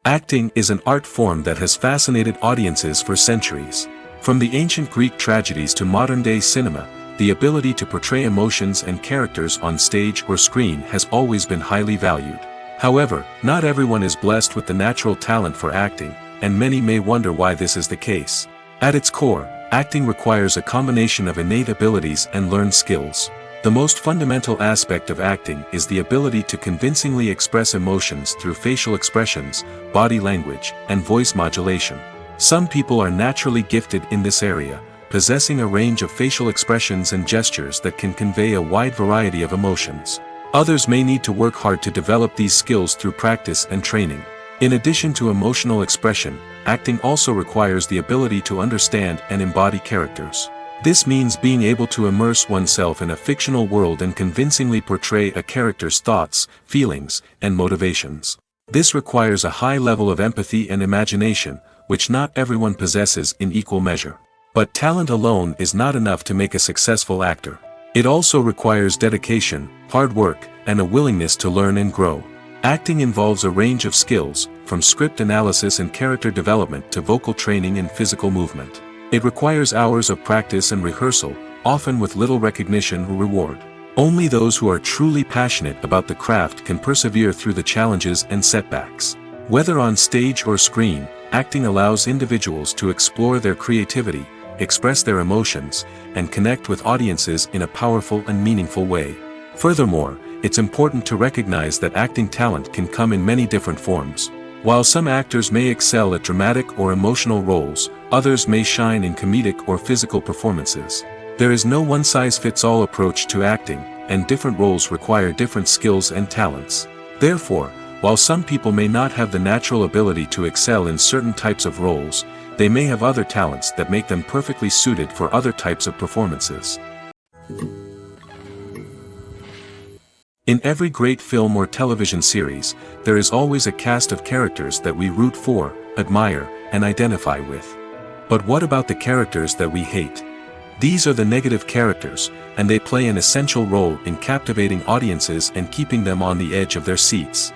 Acting is an art form that has fascinated audiences for centuries. From the ancient Greek tragedies to modern-day cinema, the ability to portray emotions and characters on stage or screen has always been highly valued. However, not everyone is blessed with the natural talent for acting, and many may wonder why this is the case. At its core, acting requires a combination of innate abilities and learned skills. The most fundamental aspect of acting is the ability to convincingly express emotions through facial expressions, body language, and voice modulation. Some people are naturally gifted in this area, possessing a range of facial expressions and gestures that can convey a wide variety of emotions. Others may need to work hard to develop these skills through practice and training. In addition to emotional expression, acting also requires the ability to understand and embody characters. This means being able to immerse oneself in a fictional world and convincingly portray a character's thoughts, feelings, and motivations. This requires a high level of empathy and imagination, which not everyone possesses in equal measure. But talent alone is not enough to make a successful actor. It also requires dedication, hard work, and a willingness to learn and grow. Acting involves a range of skills, from script analysis and character development to vocal training and physical movement. It requires hours of practice and rehearsal, often with little recognition or reward. Only those who are truly passionate about the craft can persevere through the challenges and setbacks. Whether on stage or screen, acting allows individuals to explore their creativity, express their emotions, and connect with audiences in a powerful and meaningful way. Furthermore, it's important to recognize that acting talent can come in many different forms. While some actors may excel at dramatic or emotional roles, others may shine in comedic or physical performances. There is no one-size-fits-all approach to acting, and different roles require different skills and talents. Therefore, while some people may not have the natural ability to excel in certain types of roles, they may have other talents that make them perfectly suited for other types of performances. In every great film or television series, there is always a cast of characters that we root for, admire, and identify with. But what about the characters that we hate? These are the negative characters, and they play an essential role in captivating audiences and keeping them on the edge of their seats.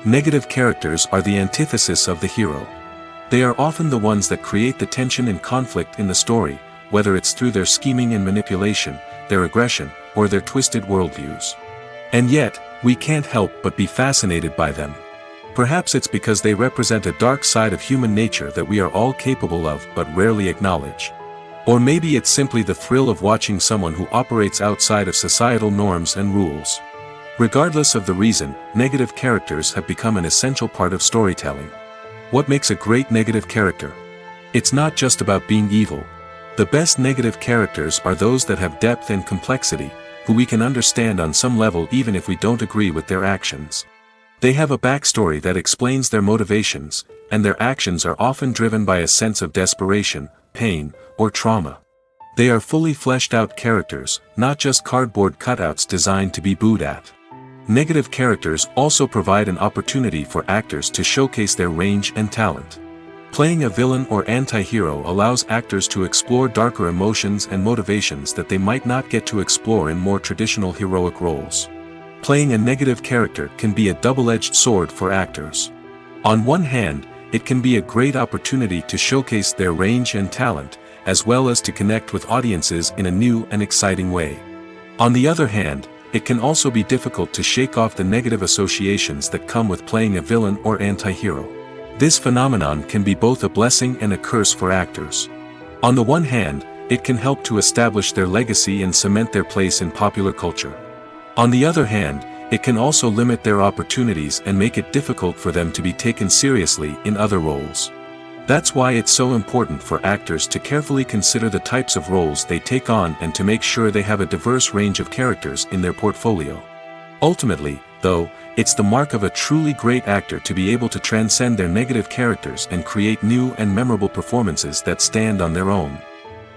Negative characters are the antithesis of the hero. They are often the ones that create the tension and conflict in the story, whether it's through their scheming and manipulation, their aggression, or their twisted worldviews. And yet, we can't help but be fascinated by them. Perhaps it's because they represent a dark side of human nature that we are all capable of but rarely acknowledge. Or maybe it's simply the thrill of watching someone who operates outside of societal norms and rules. Regardless of the reason, negative characters have become an essential part of storytelling. What makes a great negative character? It's not just about being evil. The best negative characters are those that have depth and complexity, who we can understand on some level even if we don't agree with their actions. They have a backstory that explains their motivations, and their actions are often driven by a sense of desperation, pain, or trauma. They are fully fleshed out characters, not just cardboard cutouts designed to be booed at. Negative characters also provide an opportunity for actors to showcase their range and talent. Playing a villain or anti-hero allows actors to explore darker emotions and motivations that they might not get to explore in more traditional heroic roles. Playing a negative character can be a double-edged sword for actors. On one hand, it can be a great opportunity to showcase their range and talent, as well as to connect with audiences in a new and exciting way. On the other hand, it can also be difficult to shake off the negative associations that come with playing a villain or anti-hero. This phenomenon can be both a blessing and a curse for actors. On the one hand, it can help to establish their legacy and cement their place in popular culture. On the other hand, it can also limit their opportunities and make it difficult for them to be taken seriously in other roles. That's why it's so important for actors to carefully consider the types of roles they take on and to make sure they have a diverse range of characters in their portfolio. Ultimately, though, it's the mark of a truly great actor to be able to transcend their negative characters and create new and memorable performances that stand on their own.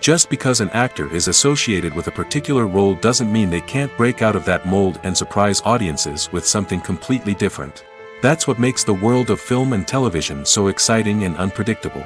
Just because an actor is associated with a particular role doesn't mean they can't break out of that mold and surprise audiences with something completely different. That's what makes the world of film and television so exciting and unpredictable.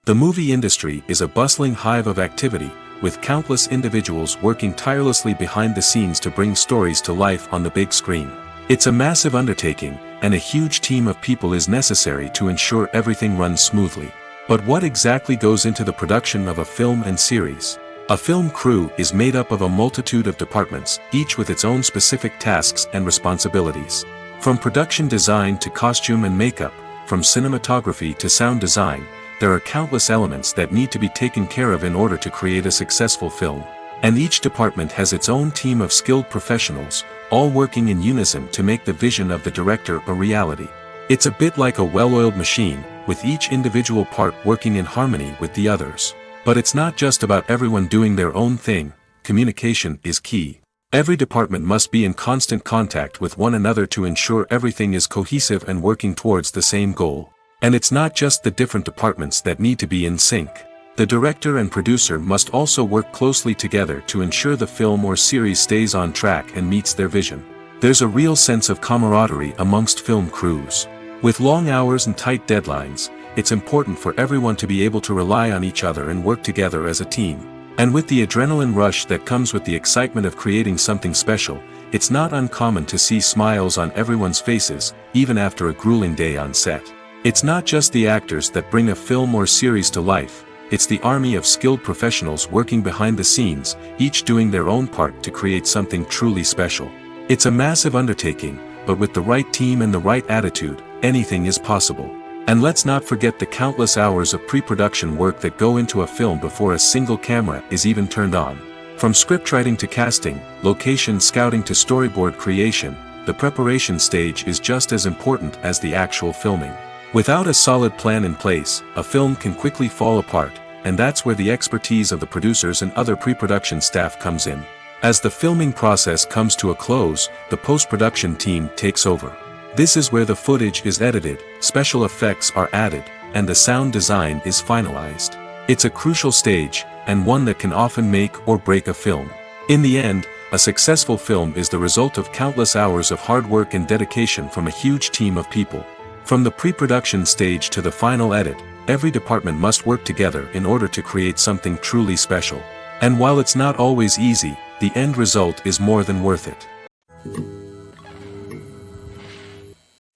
The movie industry is a bustling hive of activity, with countless individuals working tirelessly behind the scenes to bring stories to life on the big screen. It's a massive undertaking, and a huge team of people is necessary to ensure everything runs smoothly. But what exactly goes into the production of a film and series? A film crew is made up of a multitude of departments, each with its own specific tasks and responsibilities. From production design to costume and makeup, from cinematography to sound design, there are countless elements that need to be taken care of in order to create a successful film. And each department has its own team of skilled professionals, all working in unison to make the vision of the director a reality. It's a bit like a well-oiled machine, with each individual part working in harmony with the others. But it's not just about everyone doing their own thing. Communication is key. Every department must be in constant contact with one another to ensure everything is cohesive and working towards the same goal. And it's not just the different departments that need to be in sync. The director and producer must also work closely together to ensure the film or series stays on track and meets their vision. There's a real sense of camaraderie amongst film crews. With long hours and tight deadlines, it's important for everyone to be able to rely on each other and work together as a team. And with the adrenaline rush that comes with the excitement of creating something special, it's not uncommon to see smiles on everyone's faces, even after a grueling day on set. It's not just the actors that bring a film or series to life, it's the army of skilled professionals working behind the scenes, each doing their own part to create something truly special. It's a massive undertaking, but with the right team and the right attitude, anything is possible. And let's not forget the countless hours of pre-production work that go into a film before a single camera is even turned on. From scriptwriting to casting, location scouting to storyboard creation, the preparation stage is just as important as the actual filming. Without a solid plan in place, a film can quickly fall apart, and that's where the expertise of the producers and other pre-production staff comes in. As the filming process comes to a close, the post-production team takes over. This is where the footage is edited, special effects are added, and the sound design is finalized. It's a crucial stage, and one that can often make or break a film. In the end, a successful film is the result of countless hours of hard work and dedication from a huge team of people. From the pre-production stage to the final edit, every department must work together in order to create something truly special. And while it's not always easy, the end result is more than worth it.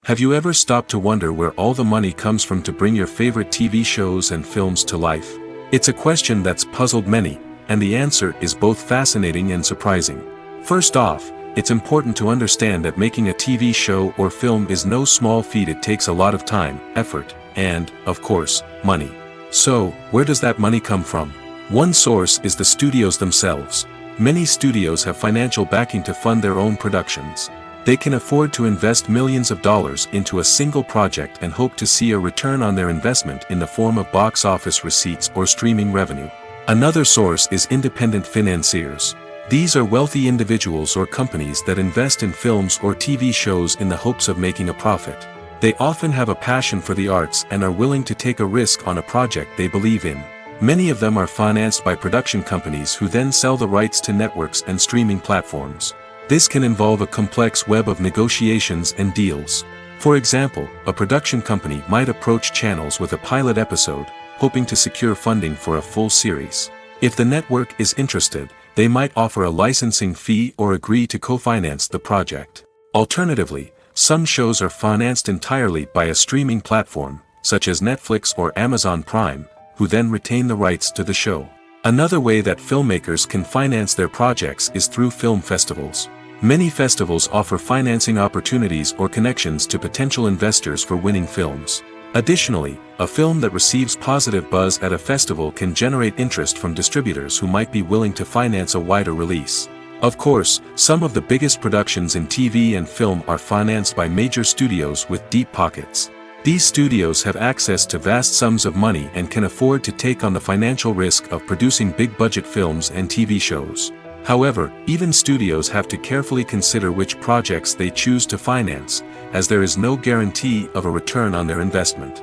Have you ever stopped to wonder where all the money comes from to bring your favorite TV shows and films to life? It's a question that's puzzled many, and the answer is both fascinating and surprising. First off, it's important to understand that making a TV show or film is no small feat. It takes a lot of time, effort, and, of course, money. So, where does that money come from? One source is the studios themselves. Many studios have financial backing to fund their own productions. They can afford to invest millions of dollars into a single project and hope to see a return on their investment in the form of box office receipts or streaming revenue. Another source is independent financiers. These are wealthy individuals or companies that invest in films or TV shows in the hopes of making a profit. They often have a passion for the arts and are willing to take a risk on a project they believe in. Many of them are financed by production companies who then sell the rights to networks and streaming platforms. This can involve a complex web of negotiations and deals. For example, a production company might approach channels with a pilot episode, hoping to secure funding for a full series. If the network is interested, they might offer a licensing fee or agree to co-finance the project. Alternatively, some shows are financed entirely by a streaming platform, such as Netflix or Amazon Prime, who then retain the rights to the show. Another way that filmmakers can finance their projects is through film festivals. Many festivals offer financing opportunities or connections to potential investors for winning films. Additionally, a film that receives positive buzz at a festival can generate interest from distributors who might be willing to finance a wider release. Of course, some of the biggest productions in TV and film are financed by major studios with deep pockets. These studios have access to vast sums of money and can afford to take on the financial risk of producing big-budget films and TV shows. However, even studios have to carefully consider which projects they choose to finance, as there is no guarantee of a return on their investment.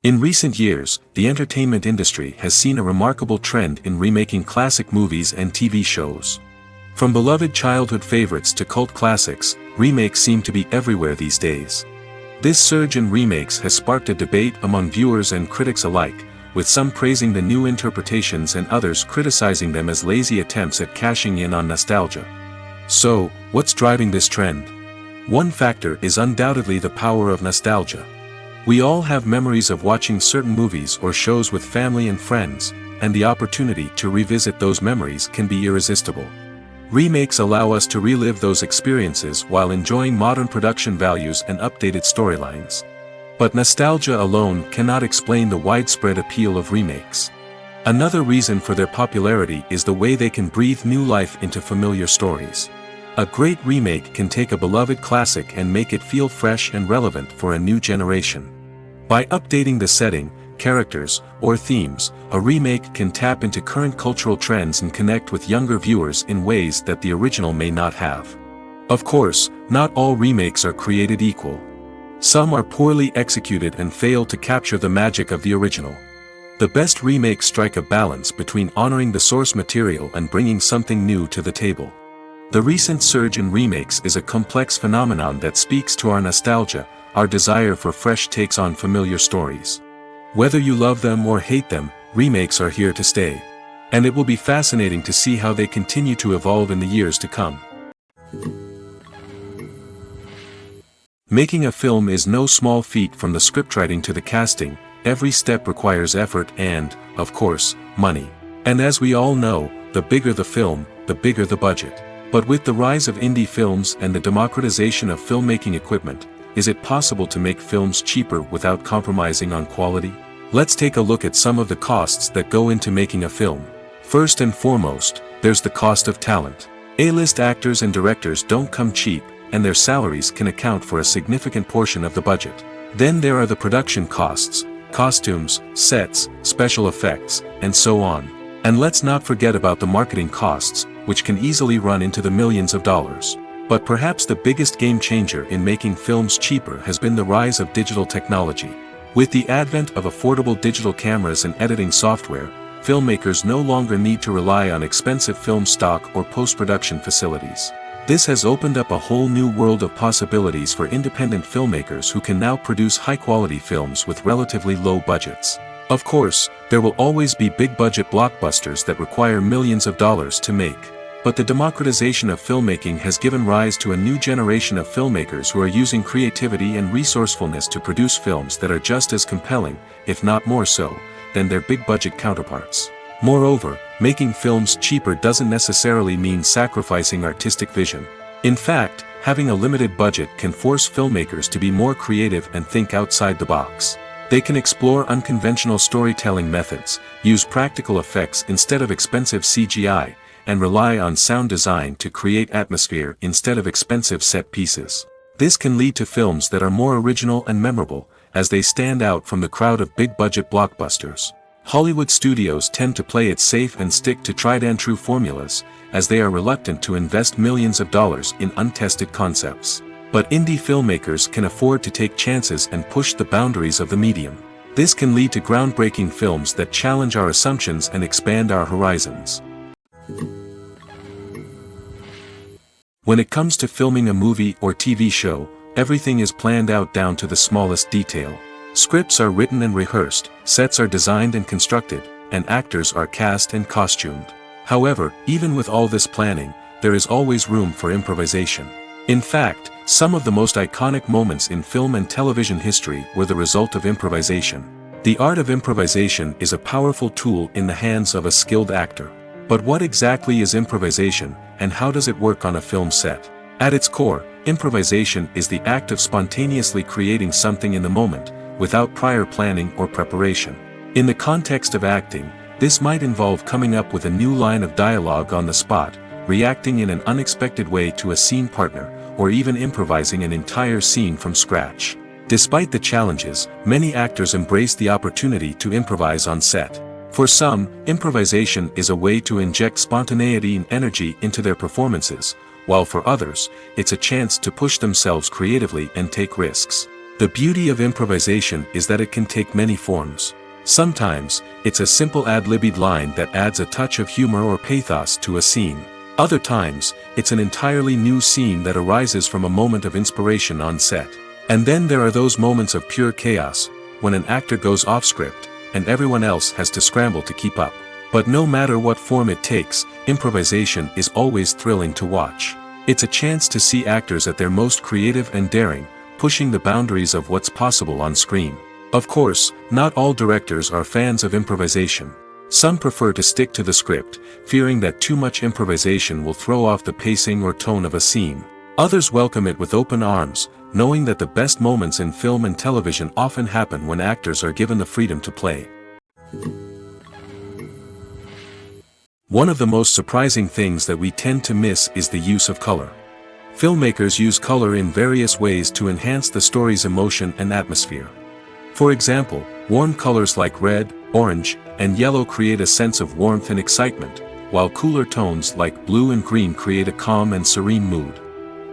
In recent years, the entertainment industry has seen a remarkable trend in remaking classic movies and TV shows. From beloved childhood favorites to cult classics, remakes seem to be everywhere these days. This surge in remakes has sparked a debate among viewers and critics alike, with some praising the new interpretations and others criticizing them as lazy attempts at cashing in on nostalgia. So, what's driving this trend? One factor is undoubtedly the power of nostalgia. We all have memories of watching certain movies or shows with family and friends, and the opportunity to revisit those memories can be irresistible. Remakes allow us to relive those experiences while enjoying modern production values and updated storylines. But nostalgia alone cannot explain the widespread appeal of remakes. Another reason for their popularity is the way they can breathe new life into familiar stories. A great remake can take a beloved classic and make it feel fresh and relevant for a new generation. By updating the setting, characters, or themes, a remake can tap into current cultural trends and connect with younger viewers in ways that the original may not have. Of course, not all remakes are created equal. Some are poorly executed and fail to capture the magic of the original. The best remakes strike a balance between honoring the source material and bringing something new to the table. The recent surge in remakes is a complex phenomenon that speaks to our nostalgia, our desire for fresh takes on familiar stories. Whether you love them or hate them, remakes are here to stay. And it will be fascinating to see how they continue to evolve in the years to come. Making a film is no small feat. From the scriptwriting to the casting, every step requires effort and, of course, money. And as we all know, the bigger the film, the bigger the budget. But with the rise of indie films and the democratization of filmmaking equipment, is it possible to make films cheaper without compromising on quality? Let's take a look at some of the costs that go into making a film. First and foremost, there's the cost of talent. A-list actors and directors don't come cheap, and their salaries can account for a significant portion of the budget. Then there are the production costs, costumes, sets, special effects, and so on. And let's not forget about the marketing costs, which can easily run into the millions of dollars. But perhaps the biggest game changer in making films cheaper has been the rise of digital technology. With the advent of affordable digital cameras and editing software, filmmakers no longer need to rely on expensive film stock or post-production facilities. This has opened up a whole new world of possibilities for independent filmmakers who can now produce high-quality films with relatively low budgets. Of course, there will always be big-budget blockbusters that require millions of dollars to make. But the democratization of filmmaking has given rise to a new generation of filmmakers who are using creativity and resourcefulness to produce films that are just as compelling, if not more so, than their big-budget counterparts. Moreover, making films cheaper doesn't necessarily mean sacrificing artistic vision. In fact, having a limited budget can force filmmakers to be more creative and think outside the box. They can explore unconventional storytelling methods, use practical effects instead of expensive CGI, and rely on sound design to create atmosphere instead of expensive set pieces. This can lead to films that are more original and memorable, as they stand out from the crowd of big-budget blockbusters. Hollywood studios tend to play it safe and stick to tried-and-true formulas, as they are reluctant to invest millions of dollars in untested concepts. But indie filmmakers can afford to take chances and push the boundaries of the medium. This can lead to groundbreaking films that challenge our assumptions and expand our horizons. When it comes to filming a movie or TV show, everything is planned out down to the smallest detail. Scripts are written and rehearsed, sets are designed and constructed, and actors are cast and costumed. However, even with all this planning, there is always room for improvisation. In fact, some of the most iconic moments in film and television history were the result of improvisation. The art of improvisation is a powerful tool in the hands of a skilled actor. But what exactly is improvisation, and how does it work on a film set? At its core, improvisation is the act of spontaneously creating something in the moment, without prior planning or preparation. In the context of acting, this might involve coming up with a new line of dialogue on the spot, reacting in an unexpected way to a scene partner, or even improvising an entire scene from scratch. Despite the challenges, many actors embrace the opportunity to improvise on set. For some, improvisation is a way to inject spontaneity and energy into their performances, while for others, it's a chance to push themselves creatively and take risks. The beauty of improvisation is that it can take many forms. Sometimes, it's a simple ad-libbed line that adds a touch of humor or pathos to a scene. Other times, it's an entirely new scene that arises from a moment of inspiration on set. And then there are those moments of pure chaos, when an actor goes off script, and everyone else has to scramble to keep up. But no matter what form it takes, improvisation is always thrilling to watch. It's a chance to see actors at their most creative and daring, pushing the boundaries of what's possible on screen. Of course, not all directors are fans of improvisation. Some prefer to stick to the script, fearing that too much improvisation will throw off the pacing or tone of a scene. Others welcome it with open arms, knowing that the best moments in film and television often happen when actors are given the freedom to play. One of the most surprising things that we tend to miss is the use of color. Filmmakers use color in various ways to enhance the story's emotion and atmosphere. For example, warm colors like red, orange, and yellow create a sense of warmth and excitement, while cooler tones like blue and green create a calm and serene mood.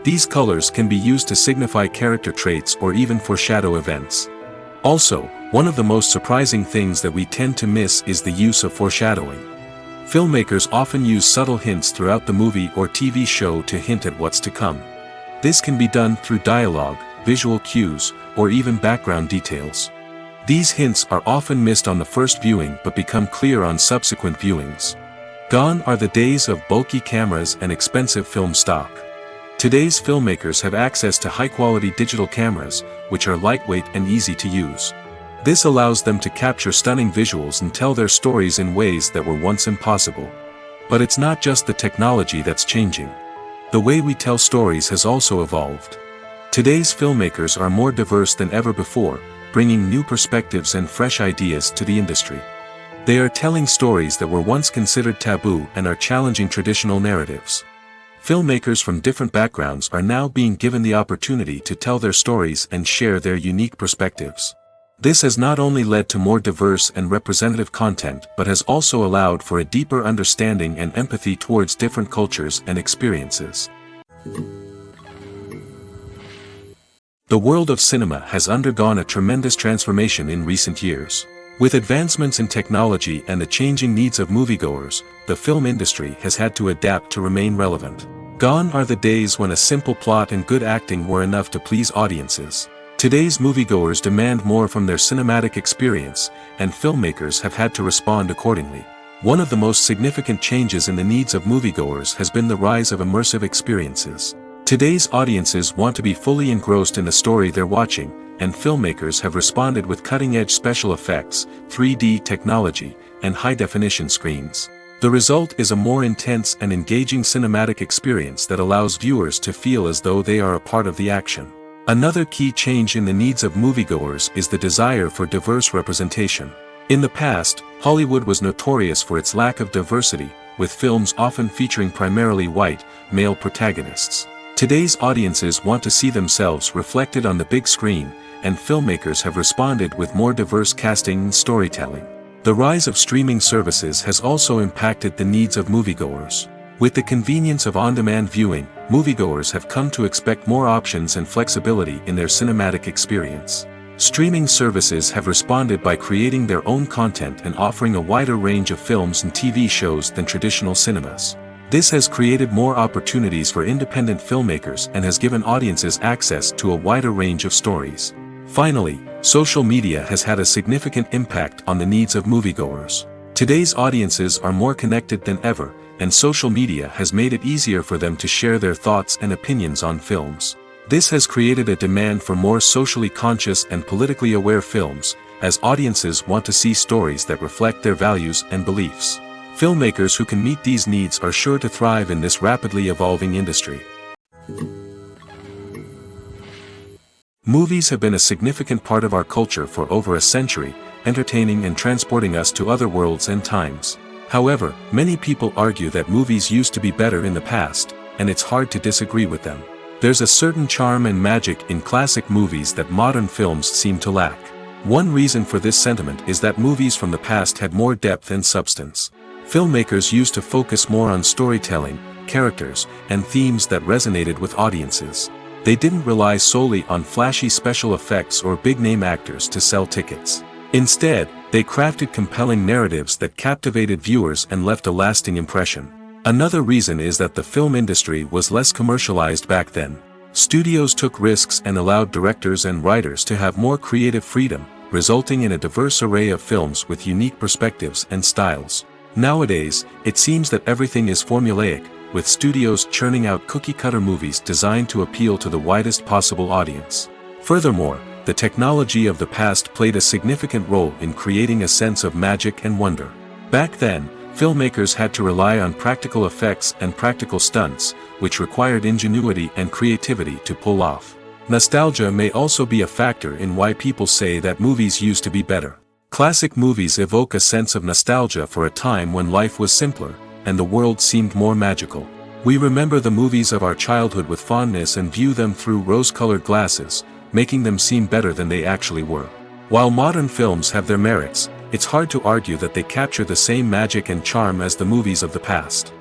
These colors can be used to signify character traits or even foreshadow events. Also, one of the most surprising things that we tend to miss is the use of foreshadowing. Filmmakers often use subtle hints throughout the movie or TV show to hint at what's to come. This can be done through dialogue, visual cues, or even background details. These hints are often missed on the first viewing but become clear on subsequent viewings. Gone are the days of bulky cameras and expensive film stock. Today's filmmakers have access to high-quality digital cameras, which are lightweight and easy to use. This allows them to capture stunning visuals and tell their stories in ways that were once impossible. But it's not just the technology that's changing. The way we tell stories has also evolved. Today's filmmakers are more diverse than ever before, bringing new perspectives and fresh ideas to the industry. They are telling stories that were once considered taboo and are challenging traditional narratives. Filmmakers from different backgrounds are now being given the opportunity to tell their stories and share their unique perspectives. This has not only led to more diverse and representative content but has also allowed for a deeper understanding and empathy towards different cultures and experiences. The world of cinema has undergone a tremendous transformation in recent years. With advancements in technology and the changing needs of moviegoers, the film industry has had to adapt to remain relevant. Gone are the days when a simple plot and good acting were enough to please audiences. Today's moviegoers demand more from their cinematic experience, and filmmakers have had to respond accordingly. One of the most significant changes in the needs of moviegoers has been the rise of immersive experiences. Today's audiences want to be fully engrossed in the story they're watching, and filmmakers have responded with cutting-edge special effects, 3D technology, and high-definition screens. The result is a more intense and engaging cinematic experience that allows viewers to feel as though they are a part of the action. Another key change in the needs of moviegoers is the desire for diverse representation. In the past, Hollywood was notorious for its lack of diversity, with films often featuring primarily white, male protagonists. Today's audiences want to see themselves reflected on the big screen, and filmmakers have responded with more diverse casting and storytelling. The rise of streaming services has also impacted the needs of moviegoers. With the convenience of on-demand viewing, moviegoers have come to expect more options and flexibility in their cinematic experience. Streaming services have responded by creating their own content and offering a wider range of films and TV shows than traditional cinemas. This has created more opportunities for independent filmmakers and has given audiences access to a wider range of stories. Finally, social media has had a significant impact on the needs of moviegoers. Today's audiences are more connected than ever, and social media has made it easier for them to share their thoughts and opinions on films. This has created a demand for more socially conscious and politically aware films, as audiences want to see stories that reflect their values and beliefs. Filmmakers who can meet these needs are sure to thrive in this rapidly evolving industry. Movies have been a significant part of our culture for over a century, entertaining and transporting us to other worlds and times. However, many people argue that movies used to be better in the past, and it's hard to disagree with them. There's a certain charm and magic in classic movies that modern films seem to lack. One reason for this sentiment is that movies from the past had more depth and substance. Filmmakers used to focus more on storytelling, characters, and themes that resonated with audiences. They didn't rely solely on flashy special effects or big-name actors to sell tickets. Instead, they crafted compelling narratives that captivated viewers and left a lasting impression. Another reason is that the film industry was less commercialized back then. Studios took risks and allowed directors and writers to have more creative freedom, resulting in a diverse array of films with unique perspectives and styles. Nowadays, it seems that everything is formulaic, with studios churning out cookie-cutter movies designed to appeal to the widest possible audience. Furthermore, the technology of the past played a significant role in creating a sense of magic and wonder. Back then, filmmakers had to rely on practical effects and practical stunts, which required ingenuity and creativity to pull off. Nostalgia may also be a factor in why people say that movies used to be better. Classic movies evoke a sense of nostalgia for a time when life was simpler, and the world seemed more magical. We remember the movies of our childhood with fondness and view them through rose-colored glasses, making them seem better than they actually were. While modern films have their merits, it's hard to argue that they capture the same magic and charm as the movies of the past.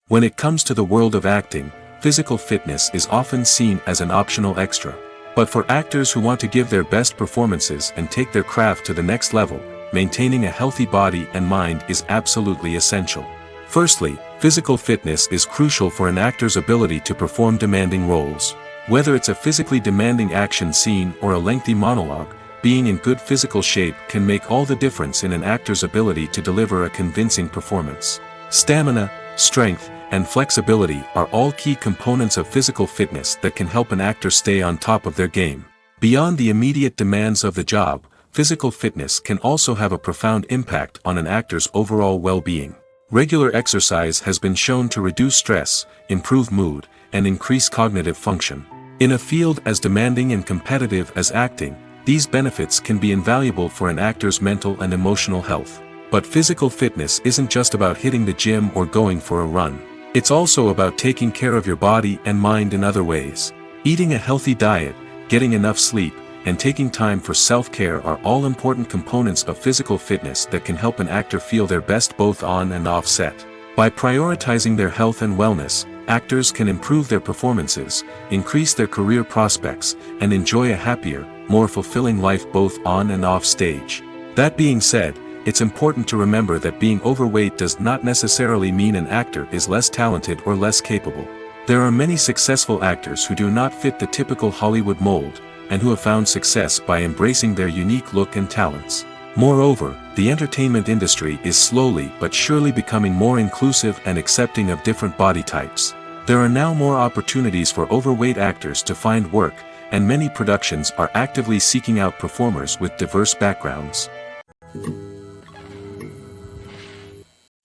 When it comes to the world of acting, physical fitness is often seen as an optional extra. But for actors who want to give their best performances and take their craft to the next level, maintaining a healthy body and mind is absolutely essential. Firstly, physical fitness is crucial for an actor's ability to perform demanding roles. Whether it's a physically demanding action scene or a lengthy monologue, being in good physical shape can make all the difference in an actor's ability to deliver a convincing performance. Stamina, strength, and flexibility are all key components of physical fitness that can help an actor stay on top of their game. Beyond the immediate demands of the job, physical fitness can also have a profound impact on an actor's overall well-being. Regular exercise has been shown to reduce stress, improve mood, and increase cognitive function. In a field as demanding and competitive as acting, these benefits can be invaluable for an actor's mental and emotional health. But physical fitness isn't just about hitting the gym or going for a run. It's also about taking care of your body and mind in other ways. Eating a healthy diet, getting enough sleep, and taking time for self-care are all important components of physical fitness that can help an actor feel their best both on and off set. By prioritizing their health and wellness, actors can improve their performances, increase their career prospects, and enjoy a happier, more fulfilling life both on and off stage. That being said, it's important to remember that being overweight does not necessarily mean an actor is less talented or less capable. There are many successful actors who do not fit the typical Hollywood mold, and who have found success by embracing their unique look and talents. Moreover, the entertainment industry is slowly but surely becoming more inclusive and accepting of different body types. There are now more opportunities for overweight actors to find work, and many productions are actively seeking out performers with diverse backgrounds.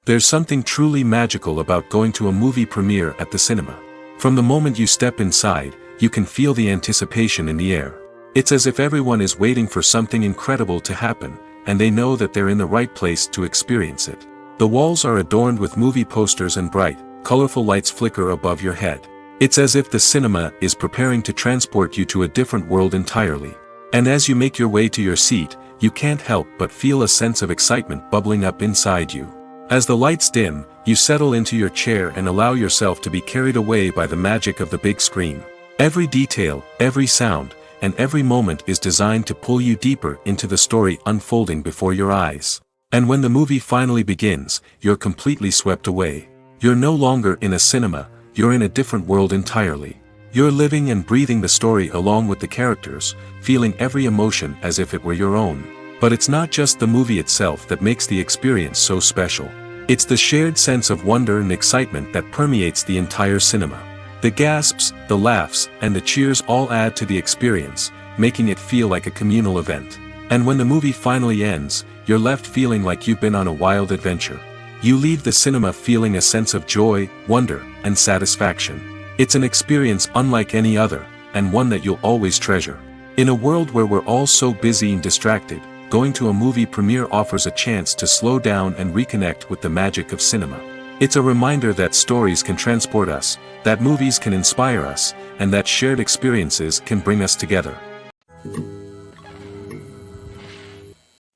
There's something truly magical about going to a movie premiere at the cinema. From the moment you step inside, you can feel the anticipation in the air. It's as if everyone is waiting for something incredible to happen, and they know that they're in the right place to experience it. The walls are adorned with movie posters and bright, colorful lights flicker above your head. It's as if the cinema is preparing to transport you to a different world entirely. And as you make your way to your seat, you can't help but feel a sense of excitement bubbling up inside you. As the lights dim, you settle into your chair and allow yourself to be carried away by the magic of the big screen. Every detail, every sound, and every moment is designed to pull you deeper into the story unfolding before your eyes. And when the movie finally begins, you're completely swept away. You're no longer in a cinema, you're in a different world entirely. You're living and breathing the story along with the characters, feeling every emotion as if it were your own. But it's not just the movie itself that makes the experience so special. It's the shared sense of wonder and excitement that permeates the entire cinema. The gasps, the laughs, and the cheers all add to the experience, making it feel like a communal event. And when the movie finally ends, you're left feeling like you've been on a wild adventure. You leave the cinema feeling a sense of joy, wonder, and satisfaction. It's an experience unlike any other, and one that you'll always treasure. In a world where we're all so busy and distracted, going to a movie premiere offers a chance to slow down and reconnect with the magic of cinema. It's a reminder that stories can transport us, that movies can inspire us, and that shared experiences can bring us together.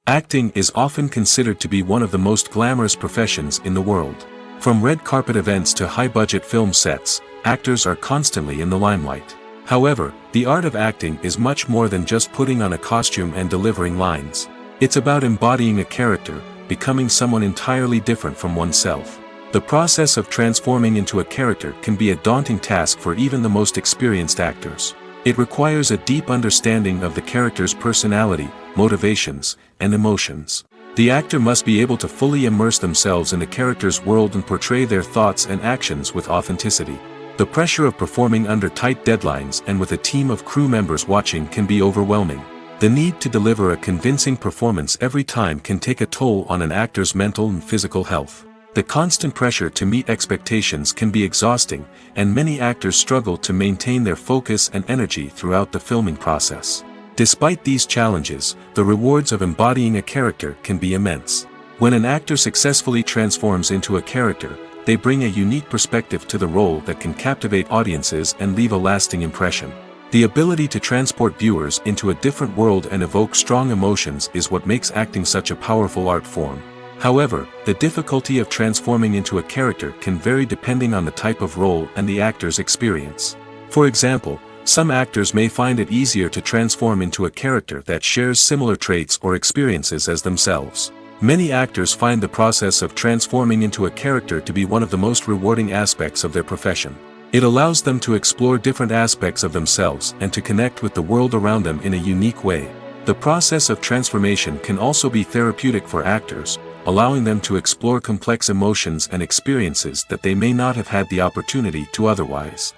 Acting is often considered to be one of the most glamorous professions in the world. From red carpet events to high-budget film sets, actors are constantly in the limelight. However, the art of acting is much more than just putting on a costume and delivering lines. It's about embodying a character, becoming someone entirely different from oneself. The process of transforming into a character can be a daunting task for even the most experienced actors. It requires a deep understanding of the character's personality, motivations, and emotions. The actor must be able to fully immerse themselves in the character's world and portray their thoughts and actions with authenticity. The pressure of performing under tight deadlines and with a team of crew members watching can be overwhelming. The need to deliver a convincing performance every time can take a toll on an actor's mental and physical health. The constant pressure to meet expectations can be exhausting, and many actors struggle to maintain their focus and energy throughout the filming process. Despite these challenges, the rewards of embodying a character can be immense. When an actor successfully transforms into a character, they bring a unique perspective to the role that can captivate audiences and leave a lasting impression. The ability to transport viewers into a different world and evoke strong emotions is what makes acting such a powerful art form. However, the difficulty of transforming into a character can vary depending on the type of role and the actor's experience. For example, some actors may find it easier to transform into a character that shares similar traits or experiences as themselves. Many actors find the process of transforming into a character to be one of the most rewarding aspects of their profession. It allows them to explore different aspects of themselves and to connect with the world around them in a unique way. The process of transformation can also be therapeutic for actors, allowing them to explore complex emotions and experiences that they may not have had the opportunity to otherwise.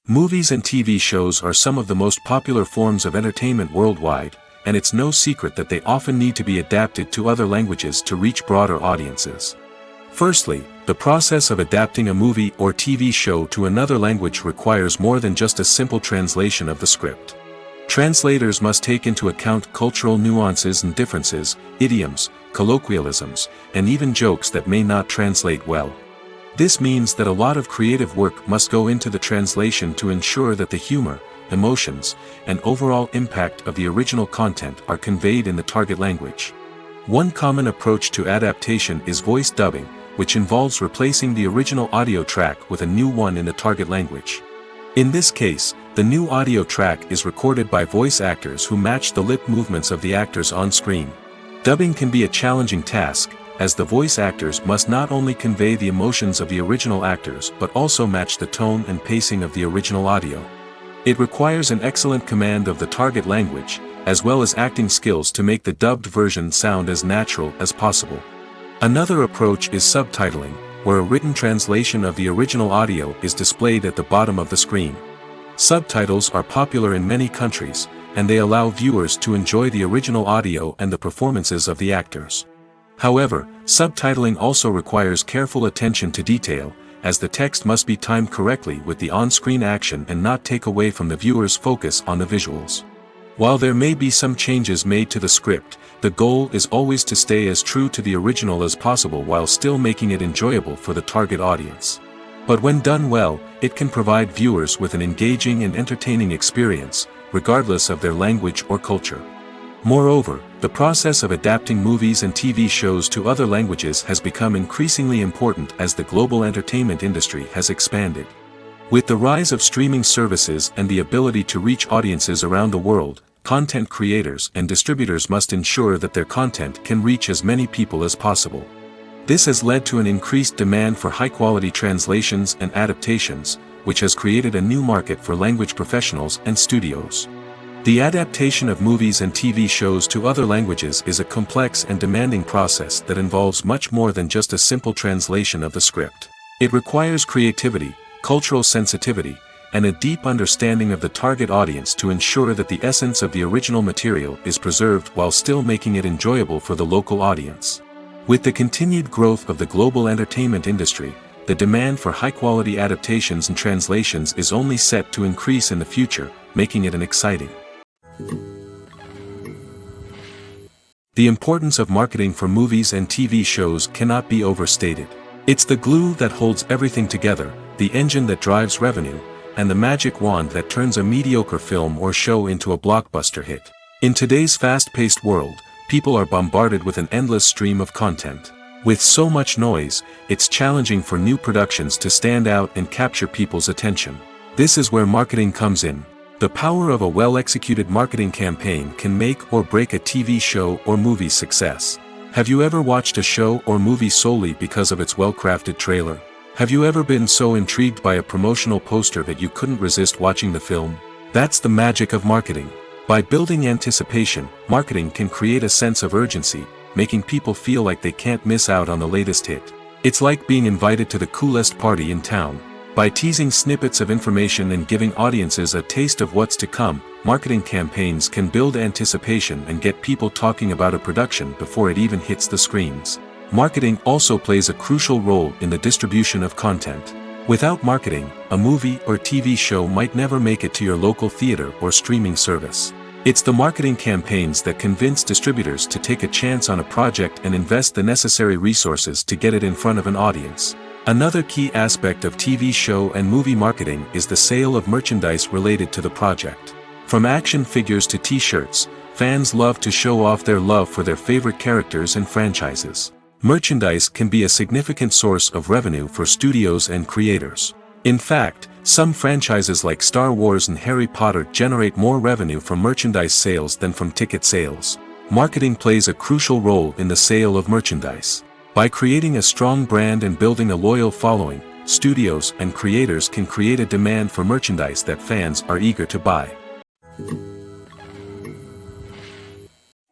Movies and TV shows are some of the most popular forms of entertainment worldwide, and it's no secret that they often need to be adapted to other languages to reach broader audiences. Firstly, the process of adapting a movie or TV show to another language requires more than just a simple translation of the script. Translators must take into account cultural nuances and differences, idioms, colloquialisms, and even jokes that may not translate well. This means that a lot of creative work must go into the translation to ensure that the humor, emotions, and overall impact of the original content are conveyed in the target language. One common approach to adaptation is voice dubbing, which involves replacing the original audio track with a new one in the target language. In this case, the new audio track is recorded by voice actors who match the lip movements of the actors on screen. Dubbing can be a challenging task, as the voice actors must not only convey the emotions of the original actors but also match the tone and pacing of the original audio. It requires an excellent command of the target language, as well as acting skills to make the dubbed version sound as natural as possible. Another approach is subtitling, where a written translation of the original audio is displayed at the bottom of the screen. Subtitles are popular in many countries, and they allow viewers to enjoy the original audio and the performances of the actors. However, subtitling also requires careful attention to detail, as the text must be timed correctly with the on-screen action and not take away from the viewer's focus on the visuals. While there may be some changes made to the script, the goal is always to stay as true to the original as possible while still making it enjoyable for the target audience. But when done well, it can provide viewers with an engaging and entertaining experience, regardless of their language or culture. Moreover, the process of adapting movies and TV shows to other languages has become increasingly important as the global entertainment industry has expanded. With the rise of streaming services and the ability to reach audiences around the world, content creators and distributors must ensure that their content can reach as many people as possible. This has led to an increased demand for high-quality translations and adaptations, which has created a new market for language professionals and studios. The adaptation of movies and TV shows to other languages is a complex and demanding process that involves much more than just a simple translation of the script. It requires creativity, cultural sensitivity, and a deep understanding of the target audience to ensure that the essence of the original material is preserved while still making it enjoyable for the local audience. With the continued growth of the global entertainment industry, the demand for high-quality adaptations and translations is only set to increase in the future, making it an exciting. The importance of marketing for movies and TV shows cannot be overstated. It's the glue that holds everything together, the engine that drives revenue, and the magic wand that turns a mediocre film or show into a blockbuster hit. In today's fast-paced world, people are bombarded with an endless stream of content. With so much noise, it's challenging for new productions to stand out and capture people's attention. This is where marketing comes in. The power of a well-executed marketing campaign can make or break a TV show or movie's success. Have you ever watched a show or movie solely because of its well-crafted trailer? Have you ever been so intrigued by a promotional poster that you couldn't resist watching the film? That's the magic of marketing. By building anticipation, marketing can create a sense of urgency, making people feel like they can't miss out on the latest hit. It's like being invited to the coolest party in town. By teasing snippets of information and giving audiences a taste of what's to come, marketing campaigns can build anticipation and get people talking about a production before it even hits the screens. Marketing also plays a crucial role in the distribution of content. Without marketing, a movie or TV show might never make it to your local theater or streaming service. It's the marketing campaigns that convince distributors to take a chance on a project and invest the necessary resources to get it in front of an audience. Another key aspect of TV show and movie marketing is the sale of merchandise related to the project. From action figures to t-shirts, fans love to show off their love for their favorite characters and franchises. Merchandise can be a significant source of revenue for studios and creators. In fact, some franchises like Star Wars and Harry Potter generate more revenue from merchandise sales than from ticket sales. Marketing plays a crucial role in the sale of merchandise. By creating a strong brand and building a loyal following, studios and creators can create a demand for merchandise that fans are eager to buy.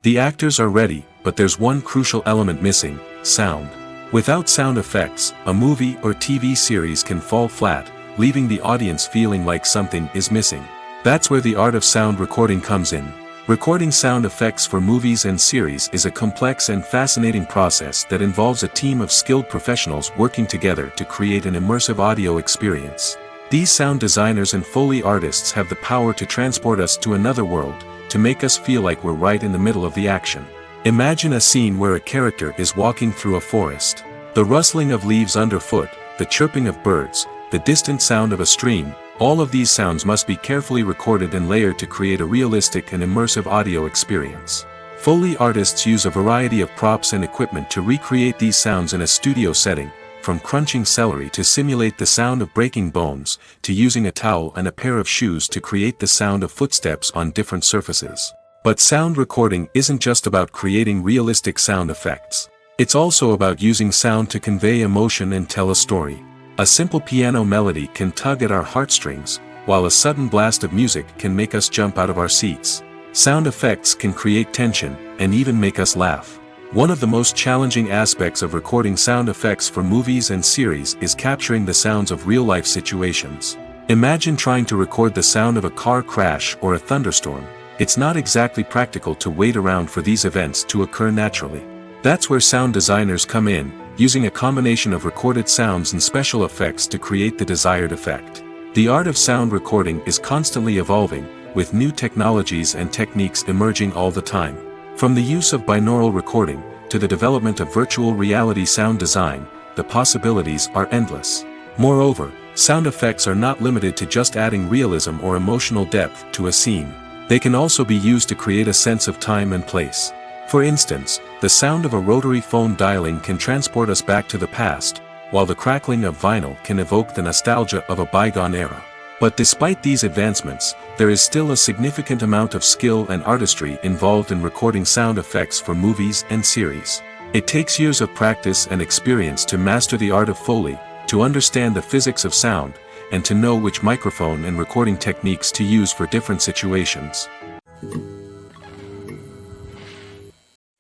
The actors are ready, but there's one crucial element missing: sound. Without sound effects, a movie or TV series can fall flat, leaving the audience feeling like something is missing. That's where the art of sound recording comes in. Recording sound effects for movies and series is a complex and fascinating process that involves a team of skilled professionals working together to create an immersive audio experience. These sound designers and Foley artists have the power to transport us to another world, to make us feel like we're right in the middle of the action. Imagine a scene where a character is walking through a forest. The rustling of leaves underfoot, the chirping of birds, the distant sound of a stream, all of these sounds must be carefully recorded and layered to create a realistic and immersive audio experience. Foley artists use a variety of props and equipment to recreate these sounds in a studio setting, from crunching celery to simulate the sound of breaking bones, to using a towel and a pair of shoes to create the sound of footsteps on different surfaces. But sound recording isn't just about creating realistic sound effects. It's also about using sound to convey emotion and tell a story. A simple piano melody can tug at our heartstrings, while a sudden blast of music can make us jump out of our seats. Sound effects can create tension, and even make us laugh. One of the most challenging aspects of recording sound effects for movies and series is capturing the sounds of real-life situations. Imagine trying to record the sound of a car crash or a thunderstorm. It's not exactly practical to wait around for these events to occur naturally. That's where sound designers come in, using a combination of recorded sounds and special effects to create the desired effect. The art of sound recording is constantly evolving, with new technologies and techniques emerging all the time. From the use of binaural recording, to the development of virtual reality sound design, the possibilities are endless. Moreover, sound effects are not limited to just adding realism or emotional depth to a scene. They can also be used to create a sense of time and place. For instance, the sound of a rotary phone dialing can transport us back to the past, while the crackling of vinyl can evoke the nostalgia of a bygone era. But despite these advancements, there is still a significant amount of skill and artistry involved in recording sound effects for movies and series. It takes years of practice and experience to master the art of Foley, to understand the physics of sound, and to know which microphone and recording techniques to use for different situations.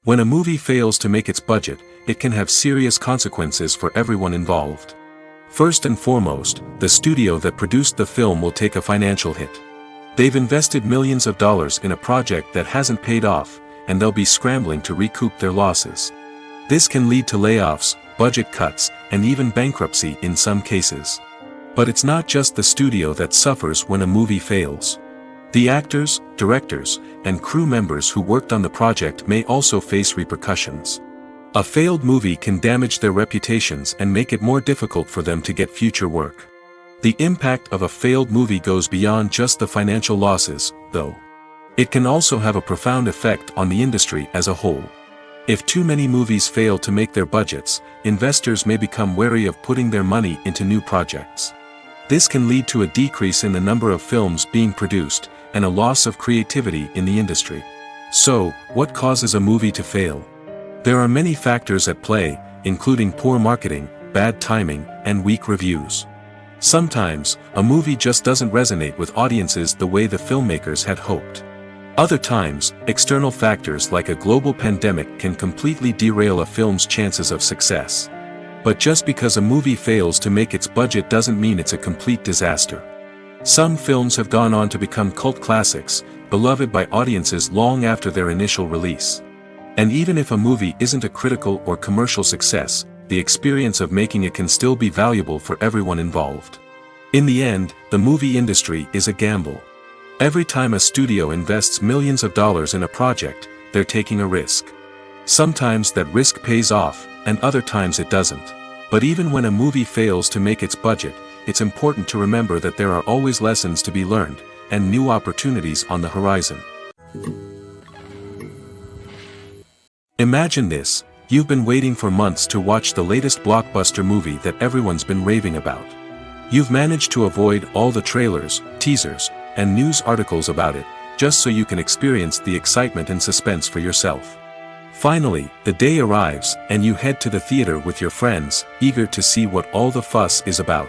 When a movie fails to make its budget, it can have serious consequences for everyone involved. First and foremost, the studio that produced the film will take a financial hit. They've invested millions of dollars in a project that hasn't paid off, and they'll be scrambling to recoup their losses. This can lead to layoffs, budget cuts, and even bankruptcy in some cases. But it's not just the studio that suffers when a movie fails. The actors, directors, and crew members who worked on the project may also face repercussions. A failed movie can damage their reputations and make it more difficult for them to get future work. The impact of a failed movie goes beyond just the financial losses, though. It can also have a profound effect on the industry as a whole. If too many movies fail to make their budgets, investors may become wary of putting their money into new projects. This can lead to a decrease in the number of films being produced, and a loss of creativity in the industry. So, what causes a movie to fail? There are many factors at play, including poor marketing, bad timing, and weak reviews. Sometimes, a movie just doesn't resonate with audiences the way the filmmakers had hoped. Other times, external factors like a global pandemic can completely derail a film's chances of success. But just because a movie fails to make its budget doesn't mean it's a complete disaster. Some films have gone on to become cult classics, beloved by audiences long after their initial release. And even if a movie isn't a critical or commercial success, the experience of making it can still be valuable for everyone involved. In the end, the movie industry is a gamble. Every time a studio invests millions of dollars in a project, they're taking a risk. Sometimes that risk pays off, and other times it doesn't. But even when a movie fails to make its budget, it's important to remember that there are always lessons to be learned, and new opportunities on the horizon. Imagine this: you've been waiting for months to watch the latest blockbuster movie that everyone's been raving about. You've managed to avoid all the trailers, teasers, and news articles about it, just so you can experience the excitement and suspense for yourself. Finally, the day arrives, and you head to the theater with your friends, eager to see what all the fuss is about.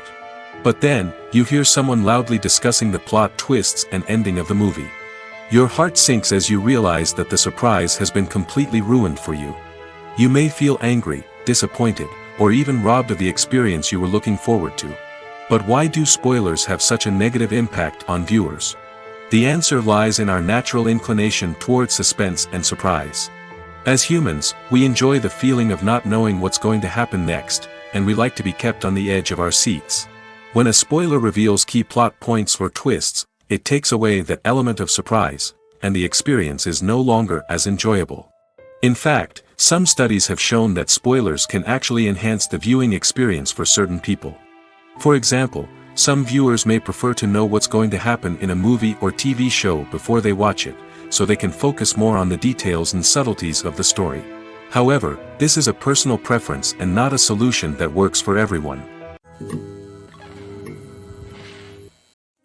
But then, you hear someone loudly discussing the plot twists and ending of the movie. Your heart sinks as you realize that the surprise has been completely ruined for you. You may feel angry, disappointed, or even robbed of the experience you were looking forward to. But why do spoilers have such a negative impact on viewers? The answer lies in our natural inclination toward suspense and surprise. As humans, we enjoy the feeling of not knowing what's going to happen next, and we like to be kept on the edge of our seats. When a spoiler reveals key plot points or twists, it takes away that element of surprise, and the experience is no longer as enjoyable. In fact, some studies have shown that spoilers can actually enhance the viewing experience for certain people. For example, some viewers may prefer to know what's going to happen in a movie or TV show before they watch it, so they can focus more on the details and subtleties of the story. However, this is a personal preference and not a solution that works for everyone.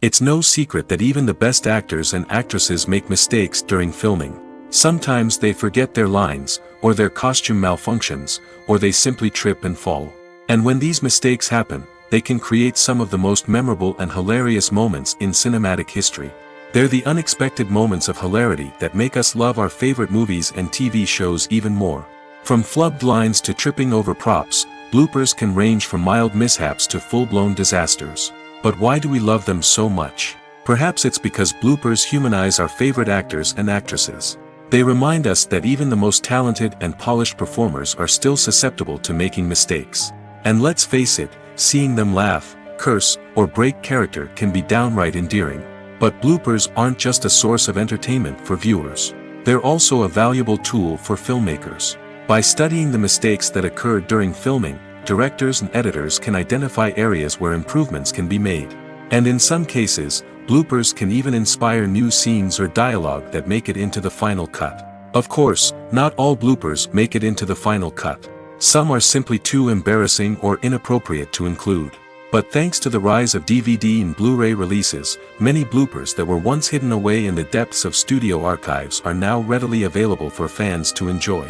It's no secret that even the best actors and actresses make mistakes during filming. Sometimes they forget their lines, or their costume malfunctions, or they simply trip and fall. And when these mistakes happen, they can create some of the most memorable and hilarious moments in cinematic history. They're the unexpected moments of hilarity that make us love our favorite movies and TV shows even more. From flubbed lines to tripping over props, bloopers can range from mild mishaps to full-blown disasters. But why do we love them so much? Perhaps it's because bloopers humanize our favorite actors and actresses. They remind us that even the most talented and polished performers are still susceptible to making mistakes. And let's face it, seeing them laugh, curse, or break character can be downright endearing. But bloopers aren't just a source of entertainment for viewers. They're also a valuable tool for filmmakers. By studying the mistakes that occurred during filming, directors and editors can identify areas where improvements can be made. And in some cases, bloopers can even inspire new scenes or dialogue that make it into the final cut. Of course, not all bloopers make it into the final cut. Some are simply too embarrassing or inappropriate to include. But thanks to the rise of DVD and Blu-ray releases, many bloopers that were once hidden away in the depths of studio archives are now readily available for fans to enjoy.